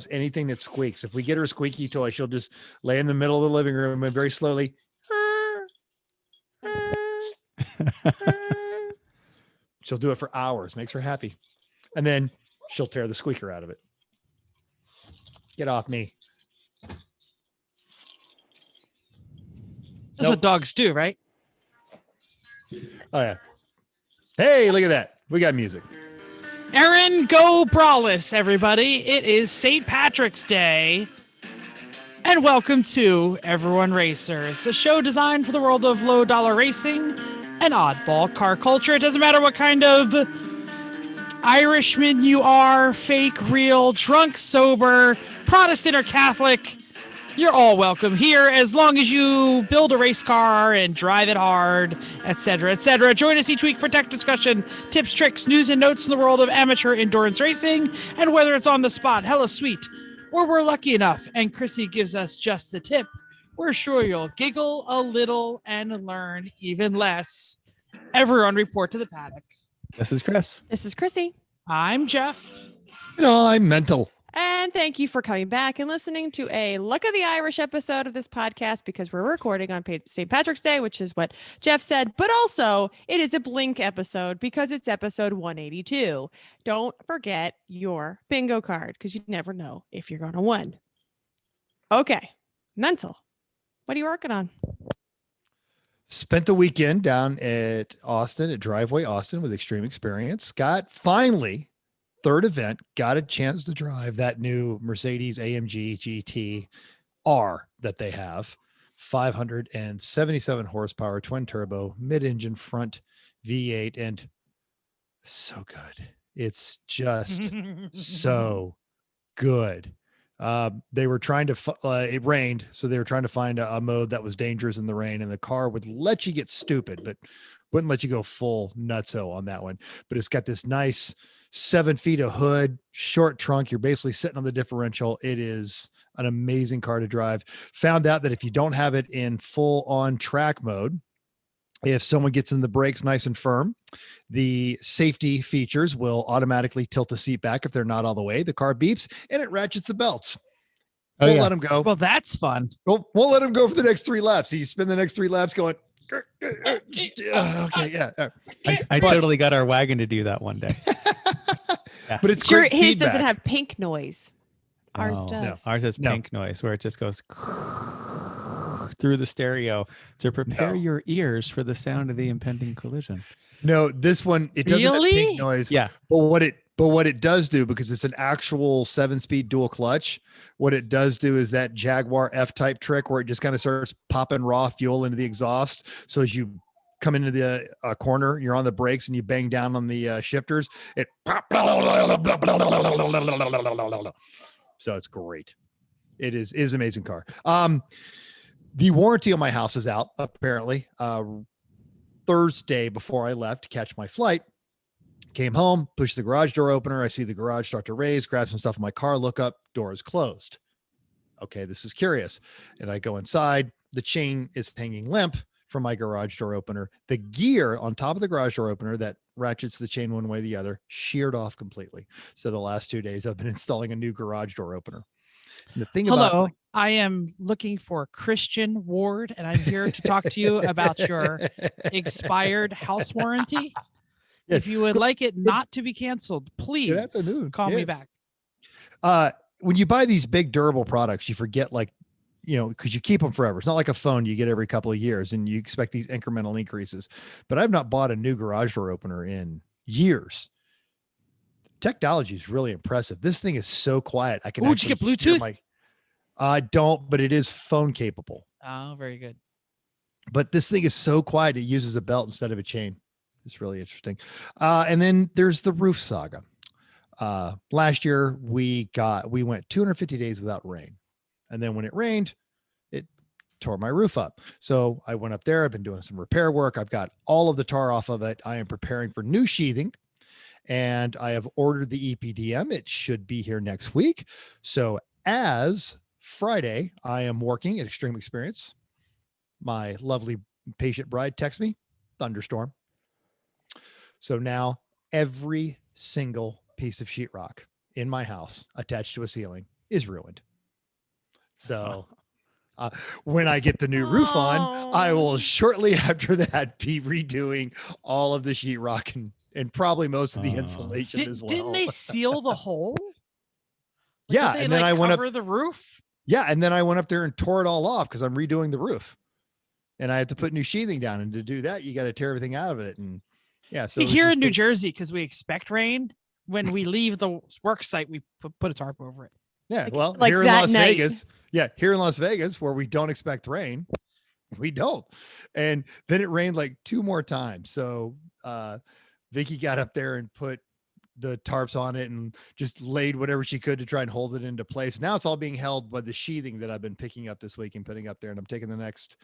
anything that squeaks. If we get her a squeaky toy, she'll just lay in the middle of the living room and very slowly. She'll do it for hours, makes her happy. And then she'll tear the squeaker out of it. Get off me. That's what dogs do, right? Oh, yeah. Hey, look at that. We got music. Aaron, go Brawless, everybody. It is St. Patrick's Day. And welcome to Everyone Racers, a show designed for the world of low-dollar racing and oddball car culture. It doesn't matter what kind of Irishman you are, fake, real, drunk, sober, Protestant, or Catholic. You're all welcome here as long as you build a race car and drive it hard, etc., etc. Join us each week for tech discussion, tips, tricks, news, and notes in the world of amateur endurance racing. And whether it's on the spot, hella sweet, or we're lucky enough and Chrissy gives us just the tip, we're sure you'll giggle a little and learn even less. Everyone report to the paddock. This is Chris. This is Chrissy. I'm Jeff. I'm mental. And thank you for coming back and listening to a Luck of the Irish episode of this podcast, because we're recording on St. Patrick's Day, which is what Jeff said. But also, it is a Blink episode because it's episode 182. Don't forget your bingo card, because you never know if you're going to win. Okay. Mental. What are you working on? Spent the weekend down at Austin, at Driveway Austin with Extreme Experience. Finally, third event, got a chance to drive that new Mercedes AMG GT R that they have. 577 horsepower, twin turbo, mid-engine front V8, and so good. It's just so good. They were trying to, it rained, so they were trying to find a mode that was dangerous in the rain, and the car would let you get stupid, but wouldn't let you go full nutso on that one. But it's got this nice 7 feet of hood, short trunk. You're basically sitting on the differential. It is an amazing car to drive. Found out that if you don't have it in full on track mode, if someone gets in the brakes nice and firm, the safety features will automatically tilt the seat back if they're not all the way. The car beeps and it ratchets the belts. Won't let them go. Well, that's fun. Won't let them go for the next 3 laps. So you spend the next 3 laps going, okay, yeah. I totally got our wagon to do that one day. Yeah. But it's Sure, great his feedback. doesn't have pink noise. Ours No. does. Ours has pink noise where it just goes through the stereo to prepare your ears for the sound of the impending collision. No, this one, it doesn't have pink noise. Yeah. But what it does do, because it's an actual 7-speed dual clutch, what it does do is that Jaguar F-type trick where it just kind of starts popping raw fuel into the exhaust. So as you come into the corner, you're on the brakes and you bang down on the shifters, it so it's great. It is amazing car. The warranty on my house is out apparently. Thursday before I left to catch my flight, came home, pushed the garage door opener. I see the garage start to raise, grab some stuff in my car, look up, door is closed. Okay, this is curious. And I go inside. The chain is hanging limp from my garage door opener. The gear on top of the garage door opener that ratchets the chain one way or the other sheared off completely. So the last 2 days I've been installing a new garage door opener. And the thing about I am looking for Christian Ward, and I'm here to talk to you about your expired house warranty. Yeah. If you would like it not to be canceled, please call me back. When you buy these big durable products, you forget, because you keep them forever. It's not like a phone you get every couple of years and you expect these incremental increases. But I've not bought a new garage door opener in years. Technology is really impressive. This thing is so quiet. I can. Did you get Bluetooth? I don't, but it is phone capable. Oh, very good. But this thing is so quiet. It uses a belt instead of a chain. It's really interesting. And then there's the roof saga. Last year we went 250 days without rain. And then when it rained, it tore my roof up. So I went up there. I've been doing some repair work. I've got all of the tar off of it. I am preparing for new sheathing. And I have ordered the EPDM. It should be here next week. So as Friday, I am working at Extreme Experience. My lovely patient bride texts me, thunderstorm. So now every single piece of sheetrock in my house attached to a ceiling is ruined. So when I get the new roof on, I will shortly after that be redoing all of the sheetrock and probably most of the insulation as well. Didn't they seal the hole? Yeah, They, and then I went up the roof. Yeah, and then I went up there and tore it all off because I'm redoing the roof, and I had to put new sheathing down. And to do that, you got to tear everything out of it. And yeah, so here in New Jersey, because we expect rain, when we leave the work site, we put a tarp over it. Yeah, well, like here in that Las night. Vegas, here in Las Vegas, where we don't expect rain, we don't. And then it rained like 2 more times. So Vicky got up there and put the tarps on it and just laid whatever she could to try and hold it into place. Now it's all being held by the sheathing that I've been picking up this week and putting up there. And I'm taking the next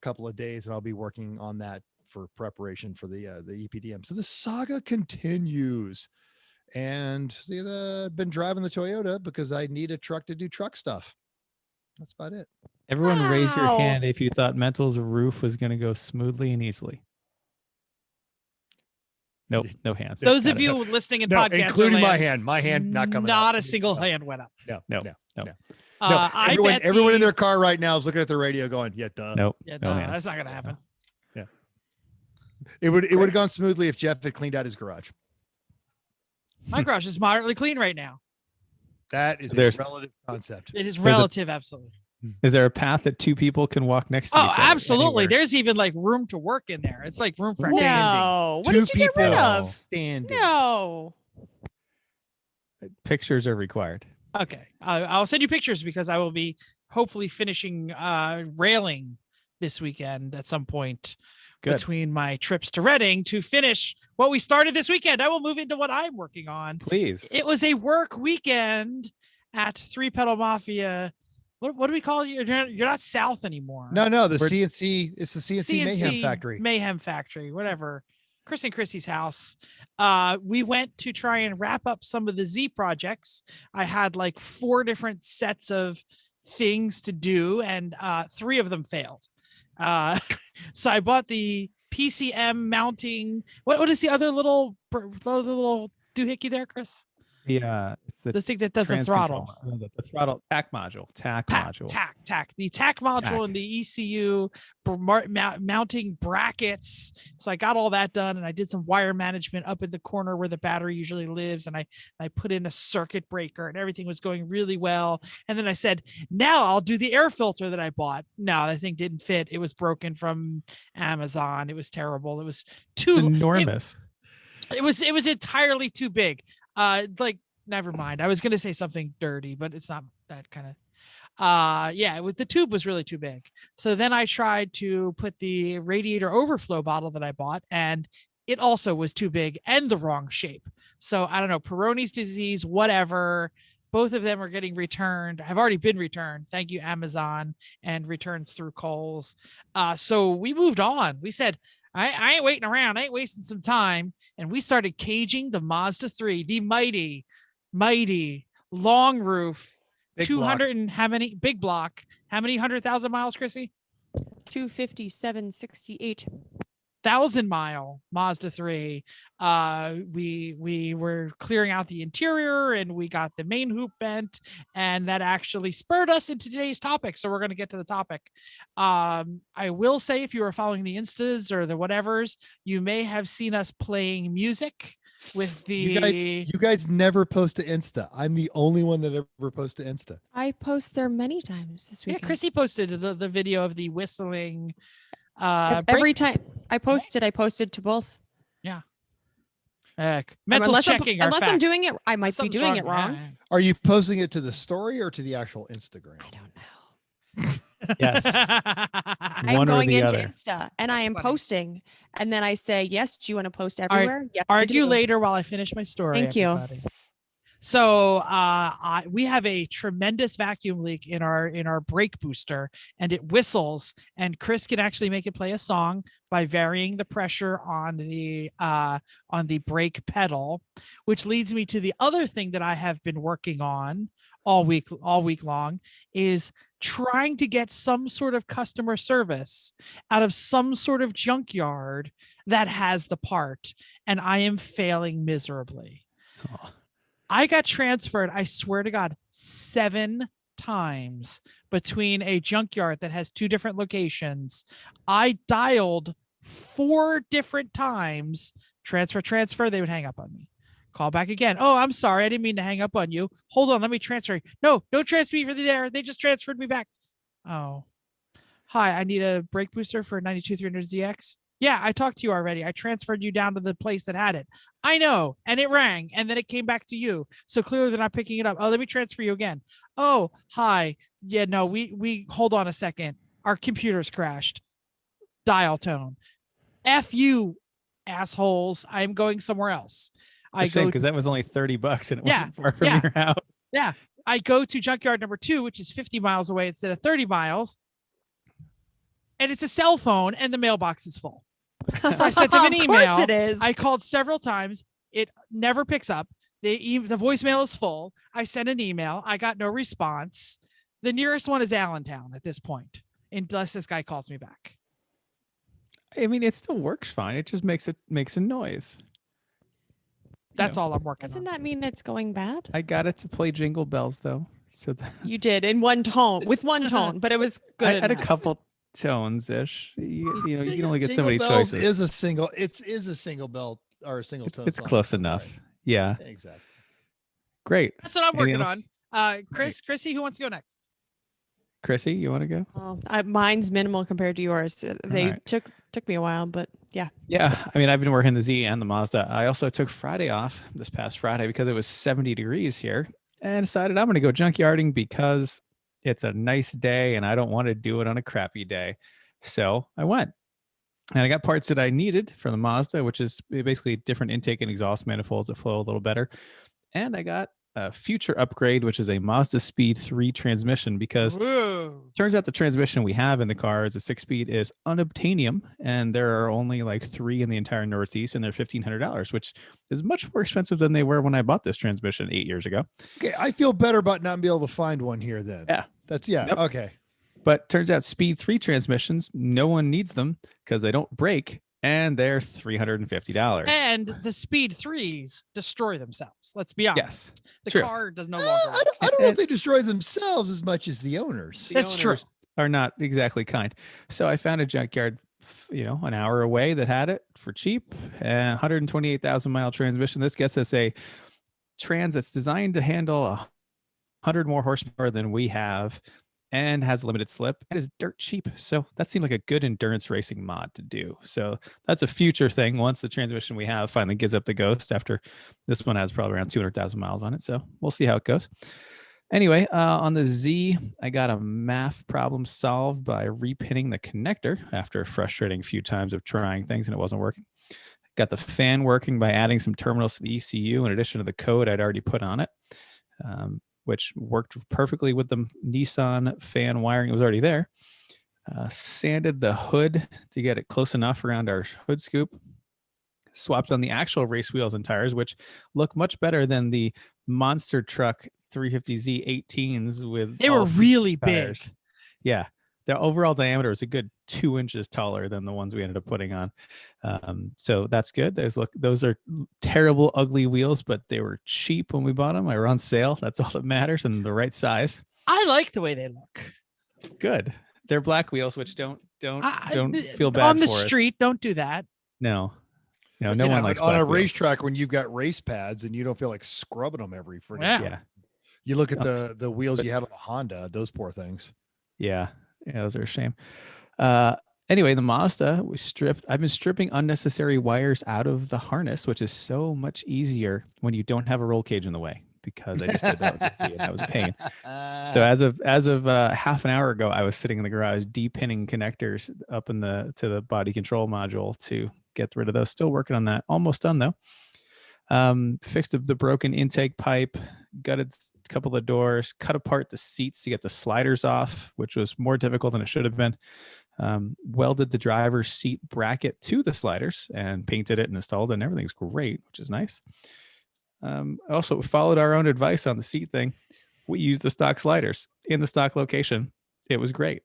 couple of days and I'll be working on that for preparation for the EPDM. So the saga continues. And I've been driving the Toyota because I need a truck to do truck stuff. That's about it. Everyone raise your Wow. hand if you thought Mental's roof was going to go smoothly and easily. Nope, no hands. Those of you listening in No, podcast, including my hand not coming Not up. a single hand went up. No. I Everyone in their car right now is looking at their radio going, yeah, duh. Nope, Yeah, no no, hands. that's not gonna happen. Yeah. It would have gone smoothly if Jeff had cleaned out his garage. My garage is moderately clean right now. That is So a there's- relative concept. It is There's a- relative, absolutely. Is there a path that 2 people can walk next to each Oh, other? absolutely. anywhere? There's even like room to work in there. It's like room for a standing. No. What 2 did you get rid people of? standing. No. Pictures are required. Okay. I'll send you pictures because I will be hopefully finishing railing this weekend at some point Good. between my trips to Reading to finish what we started this weekend. I will move into what I'm working on. Please. It was a work weekend at 3 Pedal Mafia. What do we call you? You're not South anymore. No, the We're- CNC. It's the CNC Mayhem Factory. Mayhem Factory, whatever. Chris and Chrissy's house. We went to try and wrap up some of the Z projects. I had like 4 different sets of things to do, and 3 of them failed. So I bought the PCM mounting. What is the other little doohickey there, Chris? It's The thing that does the trans throttle. control. The throttle TAC module. TAC module. TAC. The TAC module TAC. and the ECU mounting brackets. So I got all that done, and I did some wire management up in the corner where the battery usually lives, and I put in a circuit breaker, and everything was going really well. And then I said, now I'll do the air filter that I bought. No, that thing didn't fit. It was broken from Amazon. It was terrible. It was too Enormous. It was entirely too big. Never mind. I was going to say something dirty, but it's not that kind of. The tube was really too big. So then I tried to put the radiator overflow bottle that I bought, and it also was too big and the wrong shape. So I don't know, Peyronie's disease, whatever. Both of them are getting returned. Have already been returned. Thank you, Amazon, and returns through Kohl's. So we moved on. We said, I ain't waiting around. I ain't wasting some time. And we started caging the Mazda 3, the mighty long roof, Big 200 and how many big block? How many 100,000 miles, Chrissy? 257.68. 1,000-mile Mazda 3. We were clearing out the interior, and we got the main hoop bent, and that actually spurred us into today's topic. So we're going to get to the topic. I will say, if you are following the Instas or the whatevers, you may have seen us playing music with the You guys never post to Insta. I'm the only one that ever posts to Insta. I post there many times this weekend. Chrissy posted the video of the whistling. Every time I posted to both. Mental checking. Unless I'm doing it, I might be doing it wrong. Yeah. Are you posting it to the story or to the actual Instagram? I don't know. Yes. I'm One or going the into other. Insta and I am funny. posting, and then I say, yes, do you want to post everywhere? Yes, I Argue do. later while I finish my story. Thank you. Everybody. So we have a tremendous vacuum leak in our brake booster, and it whistles, and Chris can actually make it play a song by varying the pressure on the brake pedal, which leads me to the other thing that I have been working on all week long, is trying to get some sort of customer service out of some sort of junkyard that has the part, and I am failing miserably. Oh. I got transferred, I swear to God, 7 times between a junkyard that has 2 different locations. I dialed 4 different times. Transfer. They would hang up on me. Call back again. Oh, I'm sorry. I didn't mean to hang up on you. Hold on. Let me transfer you. No, don't transfer me for the there. They just transferred me back. Oh. Hi, I need a brake booster for 92300ZX. Yeah, I talked to you already. I transferred you down to the place that had it. I know. And it rang and then it came back to you. So clearly they're not picking it up. Oh, let me transfer you again. Oh, hi. Yeah, no, we hold on a second. Our computer's crashed. Dial tone. F you, assholes. I'm going somewhere else. Because that was only $30 and it wasn't far from your house. Yeah. I go to junkyard number 2, which is 50 miles away instead of 30 miles. And it's a cell phone and the mailbox is full. So I sent them an email. Of course it is. I called several times. It never picks up. The voicemail is full. I sent an email. I got no response. The nearest one is Allentown at this point, unless this guy calls me back. I mean, it still works fine. It just makes a noise. That's all I'm working Doesn't on. that mean it's going bad? I got it to play Jingle Bells though. So You did in one tone, with one tone, but it was good. I had a enough. couple tones ish. You know, you can only get so Jingle many Bells choices. Is a single. It is a single bell or a single tone. It's song. close That's enough. right. Yeah. Exactly. Great. That's what I'm Anything working else? on. Chrissy, who wants to go next? Chrissy, you want to go? Well, mine's minimal compared to yours. They right. took me a while, but yeah. Yeah. I mean, I've been working the Z and the Mazda. I also took Friday off this past Friday because it was 70 degrees here and decided I'm going to go junkyarding because it's a nice day and I don't want to do it on a crappy day. So I went. And I got parts that I needed for the Mazda, which is basically different intake and exhaust manifolds that flow a little better. And I got a future upgrade, which is a Mazda Speed 3 transmission, because it turns out the transmission we have in the car is a 6-speed is unobtainium, and there are only like 3 in the entire Northeast, and they're $1,500, which is much more expensive than they were when I bought this transmission 8 years ago. Okay, I feel better about not being able to find one here then. Yeah. Yep. Okay. But turns out Speed 3 transmissions, no one needs them because they don't break, and they're $350. And the Speed 3s destroy themselves. Let's be honest. Yes, The true. car does no I longer work. don't know if they destroy themselves as much as the owners. The That's true. owners are not exactly kind. So I found a junkyard, an hour away that had it for cheap, 128,000 mile transmission. This gets us a trans that's designed to handle 100 more horsepower than we have and has limited slip and is dirt cheap. So that seemed like a good endurance racing mod to do. So that's a future thing once the transmission we have finally gives up the ghost, after this one has probably around 200,000 miles on it. So we'll see how it goes. Anyway, on the Z, I got a math problem solved by repinning the connector after a frustrating few times of trying things and it wasn't working. Got the fan working by adding some terminals to the ECU in addition to the code I'd already put on it, which worked perfectly with the Nissan fan wiring. It was already there. Sanded the hood to get it close enough around our hood scoop. Swapped on the actual race wheels and tires, which look much better than the monster truck 350Z 18s with. They were really big. Yeah. The overall diameter was a good 2 inches taller than the ones we ended up putting on. So that's good. Those are terrible, ugly wheels, but they were cheap when we bought them. They were on sale. That's all that matters, and the right size. I like the way they look. Good. They're black wheels, which don't feel bad on the for us. street. Don't do that. No, no one likes on black a wheels. racetrack when you've got race pads and you don't feel like scrubbing them every freaking Yeah. time. Yeah. You look at the wheels you had on the Honda, those poor things. Yeah, those are a shame. Anyway, the Mazda I've been stripping unnecessary wires out of the harness, which is so much easier when you don't have a roll cage in the way, because I just did that with the Z, and that was a pain. So as of half an hour ago, I was sitting in the garage de-pinning connectors up to the body control module to get rid of those. Still working on that. Almost done though. Fixed the broken intake pipe, gutted a couple of doors, cut apart the seats to get the sliders off, which was more difficult than it should have been. Welded the driver's seat bracket to the sliders and painted it and installed it, and everything's great, which is nice. Also followed our own advice on the seat thing. We used the stock sliders in the stock location. It was great.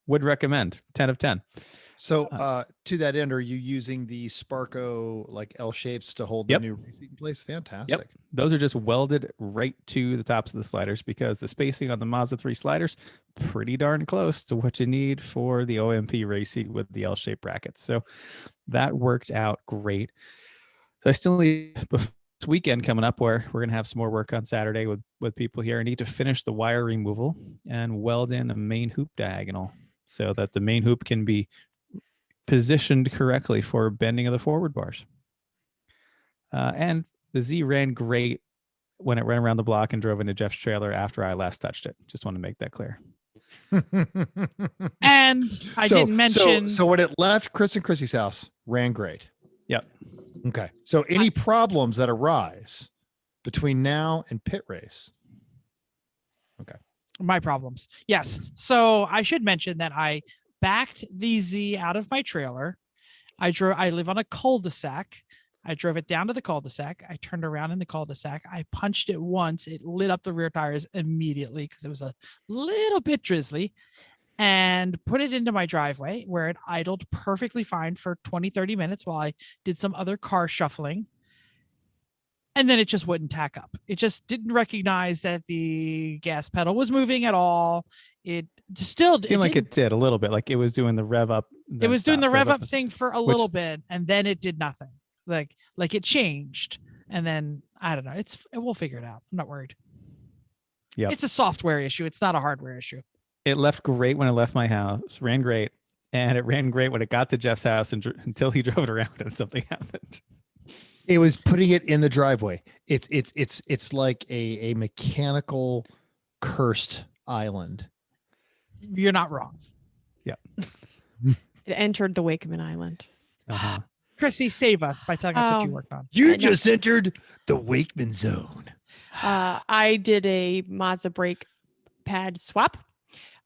Would recommend. 10 of 10. So to that end, are you using the Sparko like L shapes to hold the Yep. new race seat in place? Fantastic. Yep. Those are just welded right to the tops of the sliders because the spacing on the Mazda 3 sliders pretty darn close to what you need for the OMP race seat with the L-shaped brackets. So that worked out great. So I still need this weekend coming up where we're going to have some more work on Saturday with people here. I need to finish the wire removal and weld in a main hoop diagonal so that the main hoop can be positioned correctly for bending of the forward bars. And the Z ran great when it ran around the block and drove into Jeff's trailer after I last touched it. Just want to make that clear. And I didn't mention. So when it left Chris and Chrissy's house, ran great. Yep. Okay. So any problems that arise between now and pit race? Okay. My problems. Yes. So I should mention that I backed the Z out of my trailer. I live on a cul-de-sac. I drove it down to the cul-de-sac. I turned around in the cul-de-sac. I punched it once. It lit up the rear tires immediately because it was a little bit drizzly, and put it into my driveway where it idled perfectly fine for 20, 30 minutes while I did some other car shuffling. And then it just wouldn't tack up. It just didn't recognize that the gas pedal was moving at all. It just still seemed like it did a little bit, like it was doing the rev up. It was doing the rev up thing for a little bit, and then it did nothing. Like it changed, and then I don't know. We'll figure it out. I'm not worried. Yeah, it's a software issue. It's not a hardware issue. It left great when it left my house. Ran great, and it ran great when it got to Jeff's house until he drove it around and something happened. It was putting it in the driveway. It's like a mechanical cursed island. You're not wrong. Yeah. It entered the Wakeman Island. Uh-huh. Chrissy, save us by telling us what you worked on. You just entered the Wakeman zone. I did a Mazda brake pad swap.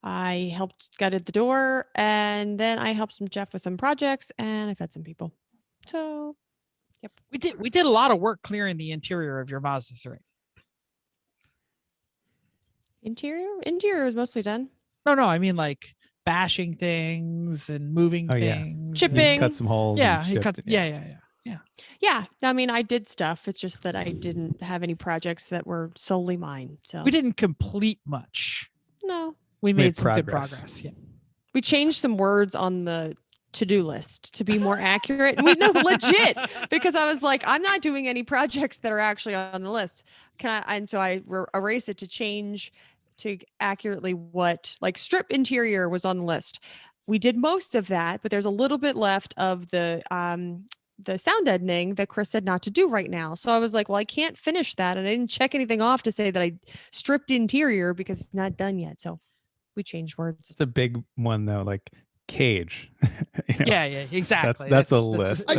I helped gutted the door, and then I helped some Jeff with some projects, and I fed some people. So, yep. We did a lot of work clearing the interior of your Mazda 3. Interior was mostly done. No, I mean like bashing things and moving things, chipping, cut some holes. Yeah, he cut. Yeah. Yeah, I mean, I did stuff. It's just that I didn't have any projects that were solely mine. So we didn't complete much. No, we made some good progress. Yeah, we changed some words on the to-do list to be more accurate. We know legit because I was like, I'm not doing any projects that are actually on the list. And so I erased it to change to accurately what, like, strip interior was on the list. We did most of that, but there's a little bit left of the sound deadening that Chris said not to do right now. So I was like, well, I can't finish that. And I didn't check anything off to say that I stripped interior because it's not done yet. So we changed words. It's a big one though, like cage. Yeah, exactly. That's a list. I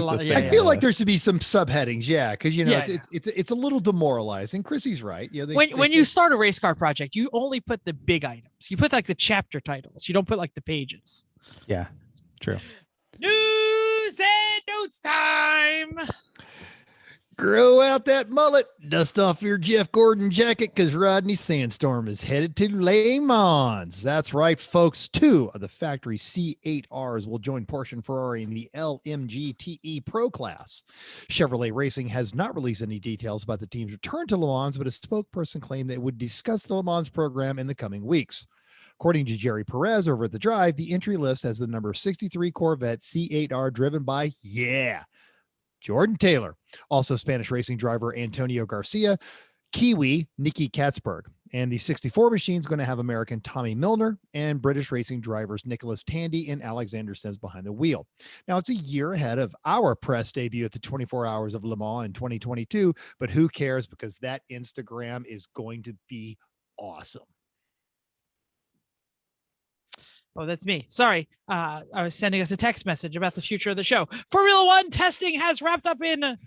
feel like there should be some subheadings. Yeah. Cause it's a little demoralizing. Chrissy's right. Yeah. When you start a race car project, you only put the big items. You put like the chapter titles. You don't put like the pages. Yeah, true. News and notes time. Grow out that mullet, dust off your Jeff Gordon jacket, because Rodney Sandstorm is headed to Le Mans. That's right, folks. 2 of the factory C8Rs will join Porsche and Ferrari in the LMG TE Pro class. Chevrolet Racing has not released any details about the team's return to Le Mans, but a spokesperson claimed they would discuss the Le Mans program in the coming weeks. According to Jerry Perez over at The Drive, the entry list has the number 63 Corvette C8R driven by, Jordan Taylor, also Spanish racing driver Antonio Garcia, Kiwi Nicky Katzberg, and the 64 machine is going to have American Tommy Milner and British racing drivers Nicholas Tandy and Alexander Sims behind the wheel. Now, it's a year ahead of our press debut at the 24 Hours of Le Mans in 2022, but who cares, because that Instagram is going to be awesome. Oh, that's me. Sorry. I was sending us a text message about the future of the show. Formula One testing has wrapped up in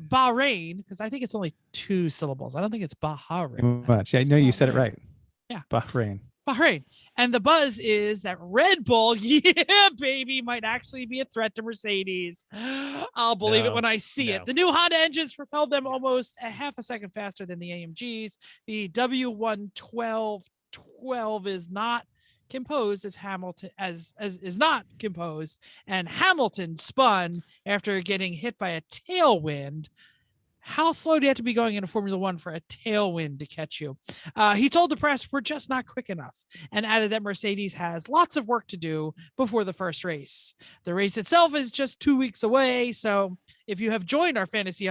Bahrain, because I think it's only 2 syllables. I don't think it's Bahrain. Much. I know you said it right. Yeah. Bahrain. And the buzz is that Red Bull, baby, might actually be a threat to Mercedes. I'll believe it when I see it. The new Honda engines propelled them almost a half a second faster than the AMGs. The W112 is not composed as Hamilton as is not composed, and Hamilton spun after getting hit by a tailwind. How slow do you have to be going into Formula One for a tailwind to catch you? He told the press, "We're just not quick enough," and added that Mercedes has lots of work to do before the first race. The race itself is just 2 weeks away, so if you have joined our if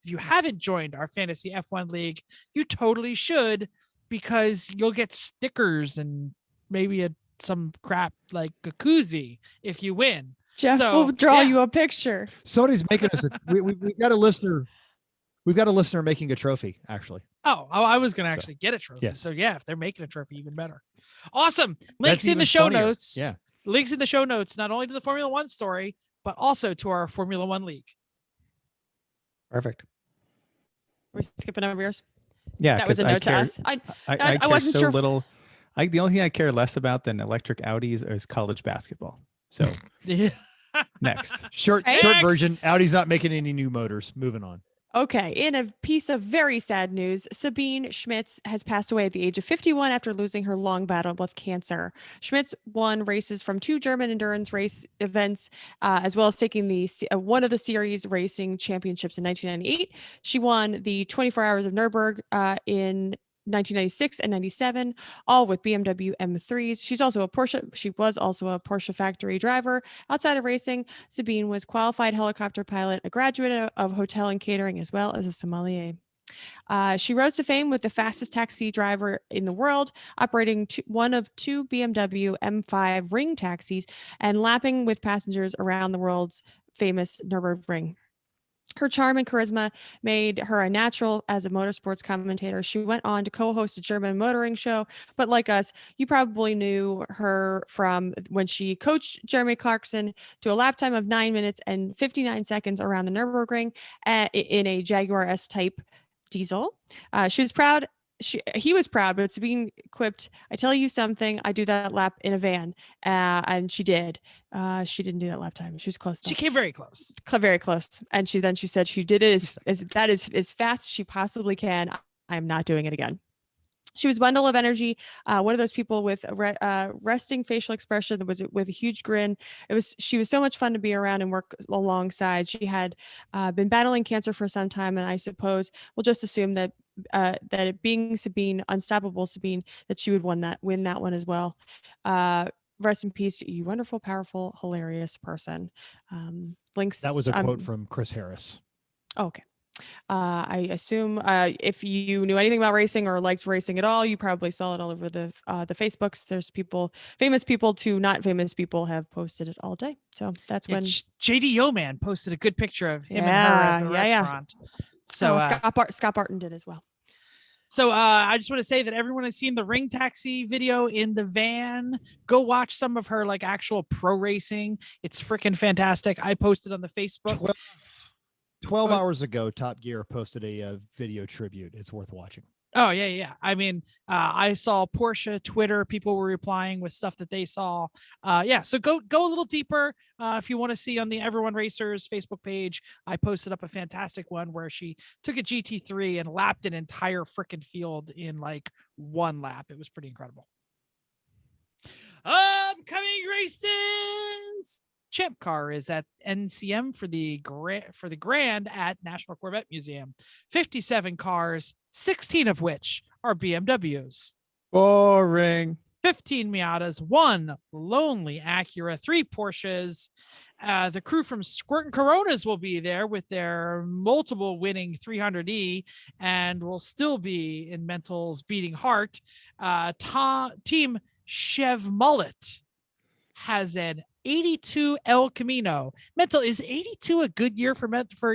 you haven't joined our fantasy F1 league, you totally should, because you'll get stickers and maybe some crap like a koozie if you win. Jeff will draw you a picture. Somebody's making us we've got a listener. We've got a listener making a trophy, actually. Oh, I was going to actually get a trophy. Yeah. So yeah, if they're making a trophy, even better. Awesome. Links That's in even the show funnier. notes. Yeah. Links in the show notes, not only to the Formula One story, but also to our Formula One league. Perfect. We're skipping over yours. Yeah, That was a note to us. I I care wasn't so sure. little. The only thing I care less about than electric Audis is college basketball. So Yeah. next. Short Next. version. Audi's not making any new motors. Moving on. Okay, in a piece of very sad news, Sabine Schmitz has passed away at the age of 51 after losing her long battle with cancer. Schmitz won races from 2 German endurance race events, as well as taking one of the series racing championships in 1998. She won the 24 Hours of Nürburgring in 1996 and 97, all with BMW M3s. She was also a Porsche factory driver. Outside of racing, Sabine was qualified helicopter pilot, a graduate of hotel and catering, as well as a sommelier. She rose to fame with the fastest taxi driver in the world, operating one of 2 BMW M5 ring taxis and lapping with passengers around the world's famous Nürburgring. Her charm and charisma made her a natural as a motorsports commentator. She went on to co-host a German motoring show, but like us, you probably knew her from when she coached Jeremy Clarkson to a lap time of 9 minutes and 59 seconds around the Nürburgring in a Jaguar S-Type diesel. She was proud. He was proud, but Sabine quipped, "I tell you something, I do that lap in a van." And she did. She didn't do that lap time. She was close. She came very close. Very close. And she said she did it as fast as she possibly can. I'm not doing it again. She was a bundle of energy, one of those people with a resting facial expression that was with a huge grin. She was so much fun to be around and work alongside. She had been battling cancer for some time, and I suppose we'll just assume that it being Sabine, unstoppable Sabine, that she would win that one as well. Rest in peace, you wonderful, powerful, hilarious person. Links. That was a quote from Chris Harris. Oh, okay. I assume if you knew anything about racing or liked racing at all, you probably saw it all over the Facebooks. There's famous people to not famous people have posted it all day. So that's when JD Yeoman posted a good picture of him and her at the restaurant. So Scott Barton did as well. So I just want to say that everyone has seen the ring taxi video in the van. Go watch some of her like actual pro racing. It's freaking fantastic. I posted on the Facebook. 12 hours ago, Top Gear posted a video tribute. It's worth watching. Oh, yeah. I mean, I saw Porsche Twitter. People were replying with stuff that they saw. So go a little deeper. If you want to see on the Everyone Racers Facebook page, I posted up a fantastic one where she took a GT3 and lapped an entire freaking field in like one lap. It was pretty incredible. Upcoming races. Champ Car is at NCM for the Grand at National Corvette Museum. 57 cars, 16 of which are BMWs. Boring. 15 Miatas, 1 lonely Acura, 3 Porsches. The crew from Squirt Coronas will be there with their multiple winning 300E and will still be in Mental's beating heart. Team Chev Mullet has an 82 El Camino. Mental, is 82 a good year for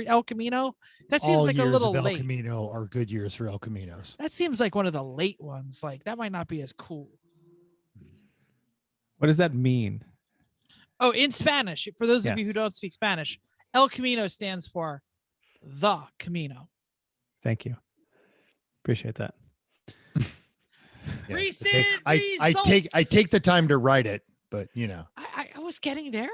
El Camino? That seems All like a years little of late. El Camino are good years for El Caminos. That seems like one of the late ones. Like that might not be as cool. What does that mean? Oh, in Spanish, for those of you who don't speak Spanish, El Camino stands for the Camino. Thank you. Appreciate that. Yeah. Recent I take the time to write it, but you know. I was getting there.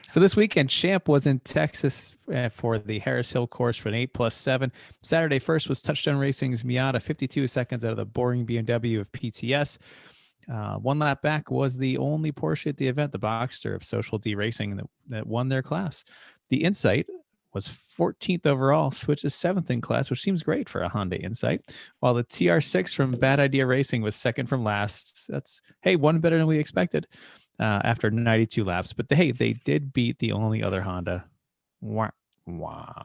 So this weekend, Champ was in Texas for the Harris Hill course for an 8+7. Saturday first was Touchdown Racing's Miata, 52 seconds out of the boring BMW of PTS. One lap back was the only Porsche at the event, the Boxster of Social D Racing, that won their class. The Insight was 14th overall, Switch is 7th in class, which seems great for a Honda Insight, while the TR6 from Bad Idea Racing was second from last. That's, hey, one better than we expected after 92 laps. But hey, they did beat the only other Honda. Wah, wah.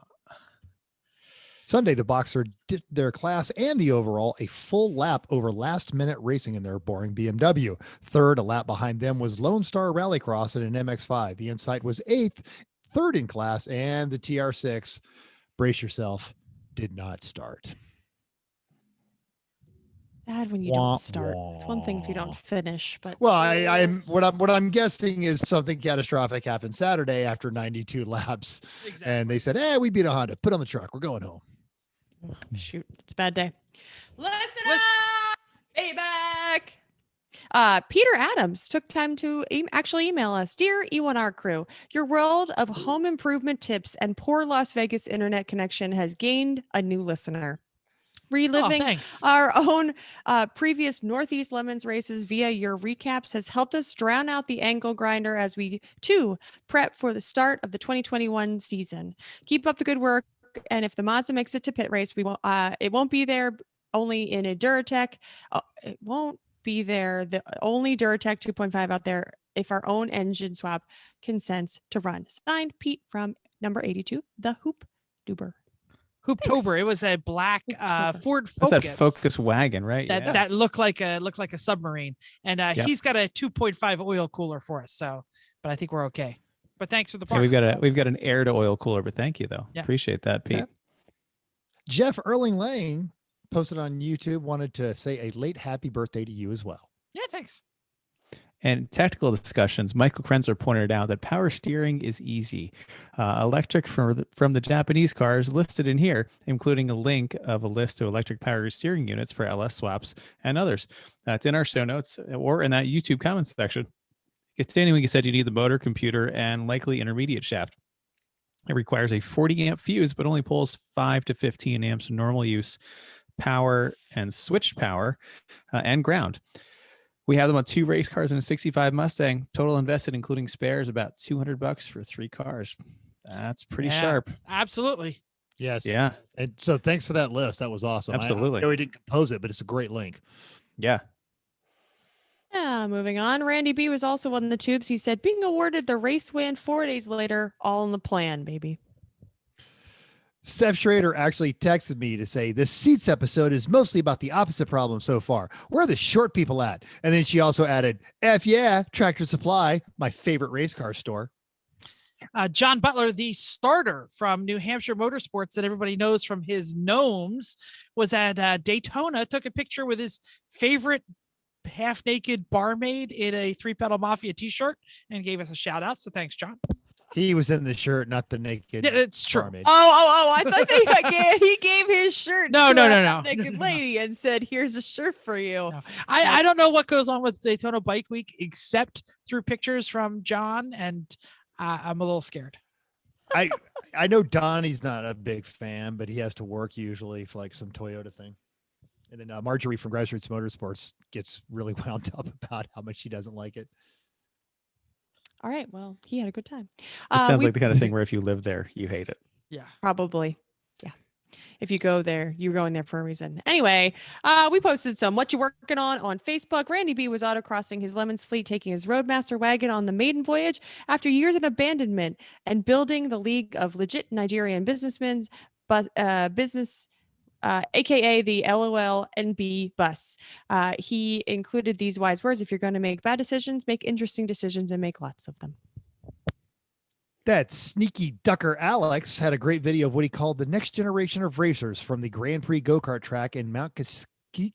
Sunday, the Boxer did their class and the overall a full lap over last-minute racing in their boring BMW. Third, a lap behind them, was Lone Star Rallycross in an MX-5. The Insight was 8th, third in class, and the TR6, brace yourself, did not start. Sad when you don't start. It's one thing if you don't finish, but well, I'm what I'm guessing is something catastrophic happened Saturday after 92 laps, and they said, "Hey, we beat a Honda. Put on the truck. We're going home." Shoot, it's a bad day. Listen up, payback. Peter Adams took time to actually email us. Dear E1R crew, your world of home improvement tips and poor Las Vegas internet connection has gained a new listener. Reliving our own previous Northeast Lemons races via your recaps has helped us drown out the angle grinder as we, too, prep for the start of the 2021 season. Keep up the good work, and if the Mazda makes it to pit race, we won't. It won't be there only in a Duratec. It won't be there. The only Duratec 2.5 out there if our own engine swap consents to run. Signed, Pete from number 82, the Hoop Duber. Hooptober. It was a black Ford Focus. That's that Focus wagon, right? That looked like a submarine, and he's got a 2.5 oil cooler for us. So, but I think we're okay. But thanks for the part. Yeah, we've got an air to oil cooler, but thank you though. Yeah. Appreciate that, Pete. Yeah. Jeff Erling Lang posted on YouTube, wanted to say a late happy birthday to you as well. Yeah, thanks. And technical discussions, Michael Krenzer pointed out that power steering is easy. Electric from the Japanese cars listed in here, including a link of a list of electric power steering units for LS swaps and others. It's in our show notes or in that YouTube comments section. Continuing, he said you need the motor, computer, and likely intermediate shaft. It requires a 40 amp fuse, but only pulls 5 to 15 amps of normal use power and switched power and ground. We have them on 2 race cars and a 65 Mustang. Total invested, including spares, about $200 for 3 cars. That's pretty sharp. Absolutely. Yes. Yeah. And so thanks for that list. That was awesome. Absolutely. I know he didn't compose it, but it's a great link. Yeah. Moving on. Randy B was also on the tubes. He said, being awarded the race win 4 days later, all in the plan, baby. Steph Schrader actually texted me to say this Seats episode is mostly about the opposite problem so far. Where are the short people at? And then she also added, F yeah, Tractor Supply, my favorite race car store. John Butler, the starter from New Hampshire Motorsports that everybody knows from his gnomes, was at Daytona, took a picture with his favorite half-naked barmaid in a 3-pedal Mafia t-shirt and gave us a shout out. So thanks, John. He was in the shirt, not the naked. Yeah, it's true. barmaid. Oh! I thought he gave his shirt. No. Naked lady and said, "Here's a shirt for you." No. I don't know what goes on with Daytona Bike Week except through pictures from John, and I'm a little scared. I know Donnie's not a big fan, but he has to work usually for like some Toyota thing. And then Marjorie from Grassroots Motorsports gets really wound up about how much she doesn't like it. All right. Well, he had a good time. It sounds like the kind of thing where if you live there, you hate it. Yeah, probably. Yeah. If you go there, you're going there for a reason. Anyway, we posted some what you working on Facebook. Randy B was autocrossing his Lemons fleet, taking his Roadmaster wagon on the maiden voyage after years of abandonment and building the League of Legit Nigerian Businessmen's business. AKA the LOLNB bus. He included these wise words: if you're going to make bad decisions, make interesting decisions and make lots of them. That sneaky ducker Alex had a great video of what he called the next generation of racers from the Grand Prix go-kart track in Mount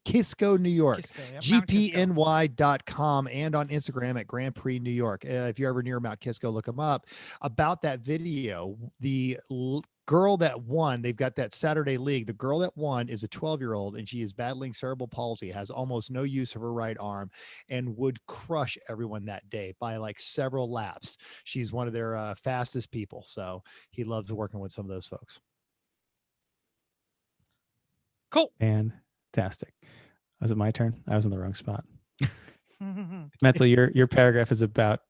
Kisco, New York. GPNY.com and on Instagram at Grand Prix New York. If you're ever near Mount Kisco, look them up. About that video, the girl that won, they've got that Saturday league. The girl that won is a 12-year-old, and she is battling cerebral palsy, has almost no use of her right arm, and would crush everyone that day by like several laps. She's one of their fastest people. So he loves working with some of those folks. Cool. Fantastic. Was it my turn? I was in the wrong spot. Mental, your paragraph is about.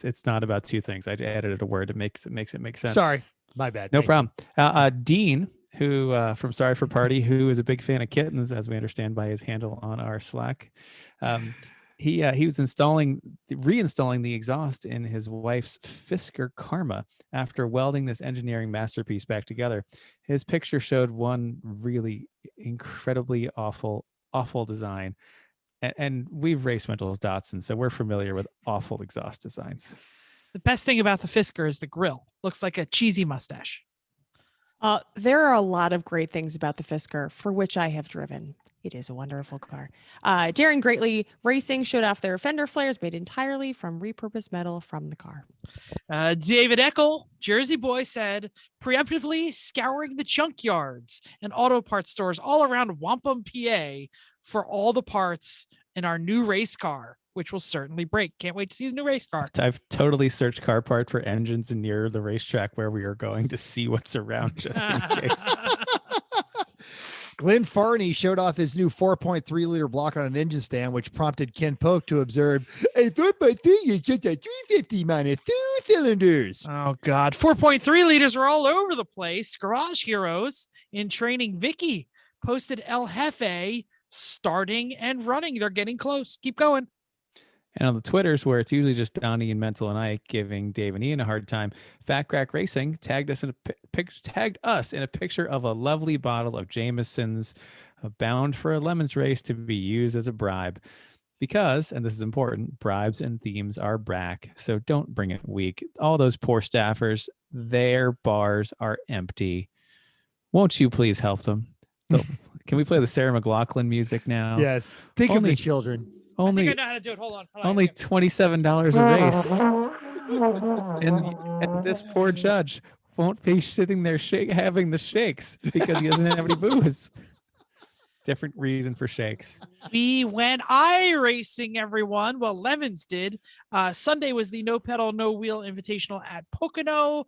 It's not about two things. I added a word. It makes it make sense. Sorry, my bad. No Thank you. problem. Dean, who from Sorry for Party, who is a big fan of kittens, as we understand by his handle on our Slack. He was reinstalling the exhaust in his wife's Fisker Karma after welding this engineering masterpiece back together. His picture showed one really incredibly awful design. And we've raced Mental's Datsun, so we're familiar with awful exhaust designs. The best thing about the Fisker is the grill. Looks like a cheesy mustache. There are a lot of great things about the Fisker, for which I have driven. It is a wonderful car. Daring Greatly Racing showed off their fender flares made entirely from repurposed metal from the car. David Eckel, Jersey boy, said, preemptively scouring the junkyards and auto parts stores all around Wampum, PA for all the parts in our new race car, which will certainly break. Can't wait to see the new race car. I've totally searched car part for engines near the racetrack where we are going to see what's around just in case. Glenn Farney showed off his new 4.3 liter block on an engine stand, which prompted Ken Polk to observe a 4.3 is just a 350 minus 2 cylinders. Oh, God. 4.3 liters are all over the place. Garage Heroes in training Vicky posted El Jefe starting and running. They're getting close. Keep going. And on the Twitters, where it's usually just Donnie and Mental and Ike giving Dave and Ian a hard time, Fat Crack Racing tagged us in a picture of a lovely bottle of Jameson's bound for a lemons race to be used as a bribe. Because, and this is important, bribes and themes are back. So don't bring it weak. All those poor staffers, their bars are empty. Won't you please help them? So, can we play the Sarah McLachlan music now? Yes. Think of the children. I think I know how to do it. Hold on. Only $27 a race. And this poor judge won't be sitting there having the shakes because he doesn't have any booze. Different reason for shakes. We went iRacing, everyone. Well, Lemons did. Sunday was the No Pedal, No Wheel Invitational at Pocono.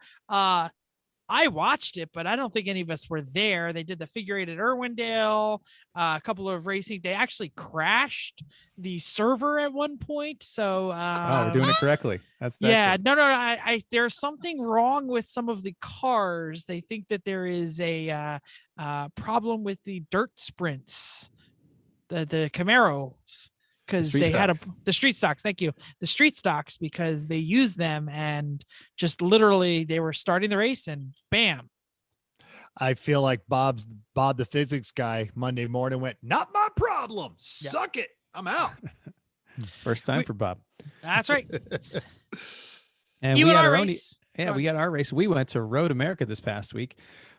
I watched it, but I don't think any of us were there. They did the figure eight at Irwindale, a couple of racing. They actually crashed the server at one point. So, we're doing it correctly. That's yeah, no. I there's something wrong with some of the cars. They think that there is a problem with the dirt sprints, the Camaros. Because they had the street stocks. Thank you. The street stocks, because they used them and just literally they were starting the race and bam. I feel like Bob, the physics guy, Monday morning went, not my problem. Yep. Suck it. I'm out. First time for Bob. That's right. And you we and had our our own. race. Yeah, we got our race. We went to Road America this past week.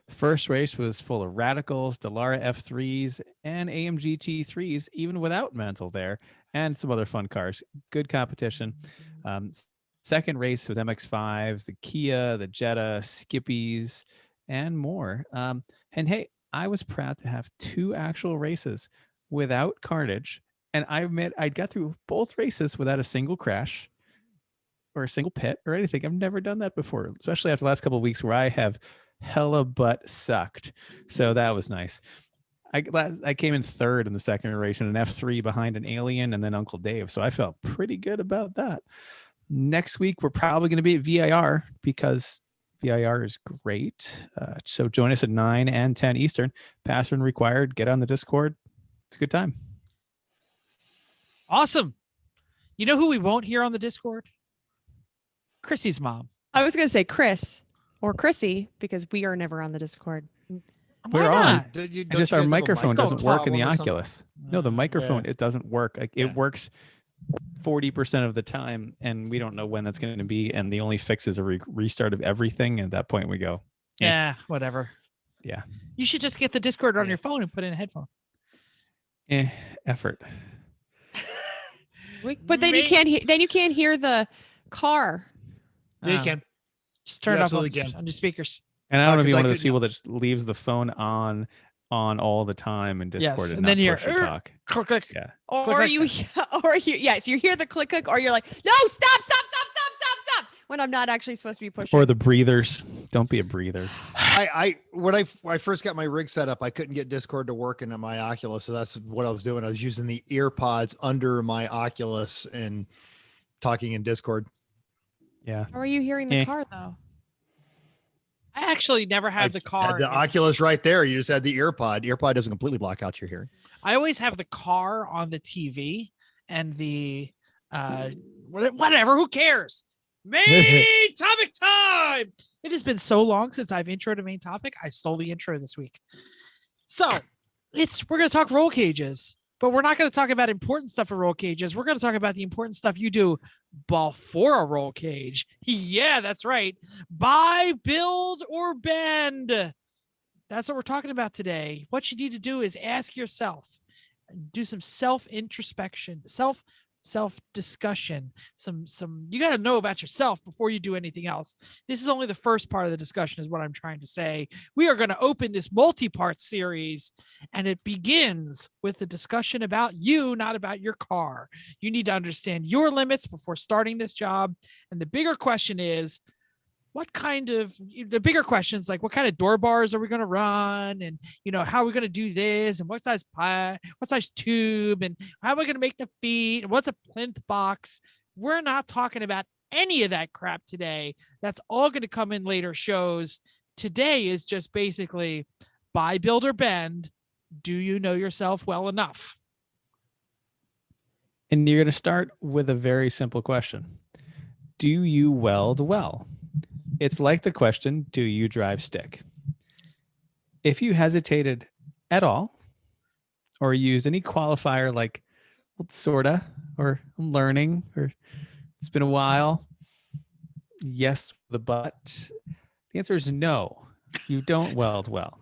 First race was full of radicals, Dallara F3s, and AMG T3s, even without Mental there, and some other fun cars. Good competition. Second race was MX5s, the Kia, the Jetta, Skippies, and more. And hey, I was proud to have 2 actual races without carnage. And I admit I got through both races without a single crash or a single pit or anything. I've never done that before, especially after the last couple of weeks where I have hella butt sucked. So that was nice. I came in third in the second race in an F3 behind an Alien and then Uncle Dave. So I felt pretty good about that. Next week, we're probably going to be at VIR because VIR is great. So join us at 9 and 10 Eastern. Password required. Get on the Discord. It's a good time. Awesome. You know who we won't hear on the Discord? Chrissy's mom. I was going to say Chris or Chrissy because we are never on the Discord. Why We're not? on. Just our microphone doesn't work in the Oculus. No, the microphone, Yeah. it doesn't work. It works 40% of the time, and we don't know when that's going to be. And the only fix is a restart of everything. At that point, we go, Yeah, whatever. Yeah. You should just get the Discord on your phone and put in a headphone. Effort. But then you can't hear the car. Yeah, you can. Just turn You it off absolutely can. on your speakers. And I don't want to be 'cause I one of those couldn't- people that just leaves the phone on all the time in Discord Yes, and and not then you're, push or talk. Click, click. Yeah. Or Click, you yes, you hear the click click, or you're like, no, stop when I'm not actually supposed to be pushing. Or the breathers. Don't be a breather. when I first got my rig set up, I couldn't get Discord to work in my Oculus. So that's what I was doing. I was using the ear pods under my Oculus and talking in Discord. Yeah. How are you hearing the Eh. car though? I actually never have the car. Had the Oculus right there. You just had the ear pod. Ear pod doesn't completely block out your hearing. I always have the car on the TV and the whatever. Who cares? Main topic time. It has been so long since I've introed a main topic. I stole the intro this week. So we're going to talk roll cages, but we're not going to talk about important stuff for roll cages. We're going to talk about the important stuff you do before a roll cage. Yeah, that's right. Buy, build, or bend. That's what we're talking about today. What you need to do is ask yourself, do some self-introspection, self-discussion. You got to know about yourself before you do anything else. This is only the first part of the discussion is what I'm trying to say. We are going to open this multi-part series, and it begins with the discussion about you, not about your car. You need to understand your limits before starting this job. And the bigger question is, the bigger questions like what kind of door bars are we going to run, and how are we going to do this, and what size tube, and how am I going to make the feet, and what's a plinth box? We're not talking about any of that crap today. That's all going to come in later shows. Today is just basically buy, build, or bend. Do you know yourself well enough? And you're going to start with a very simple question. Do you weld well? It's like the question, do you drive stick? If you hesitated at all, or use any qualifier like, well, sorta, or I'm learning, or it's been a while, yes, but the answer is no, you don't weld well.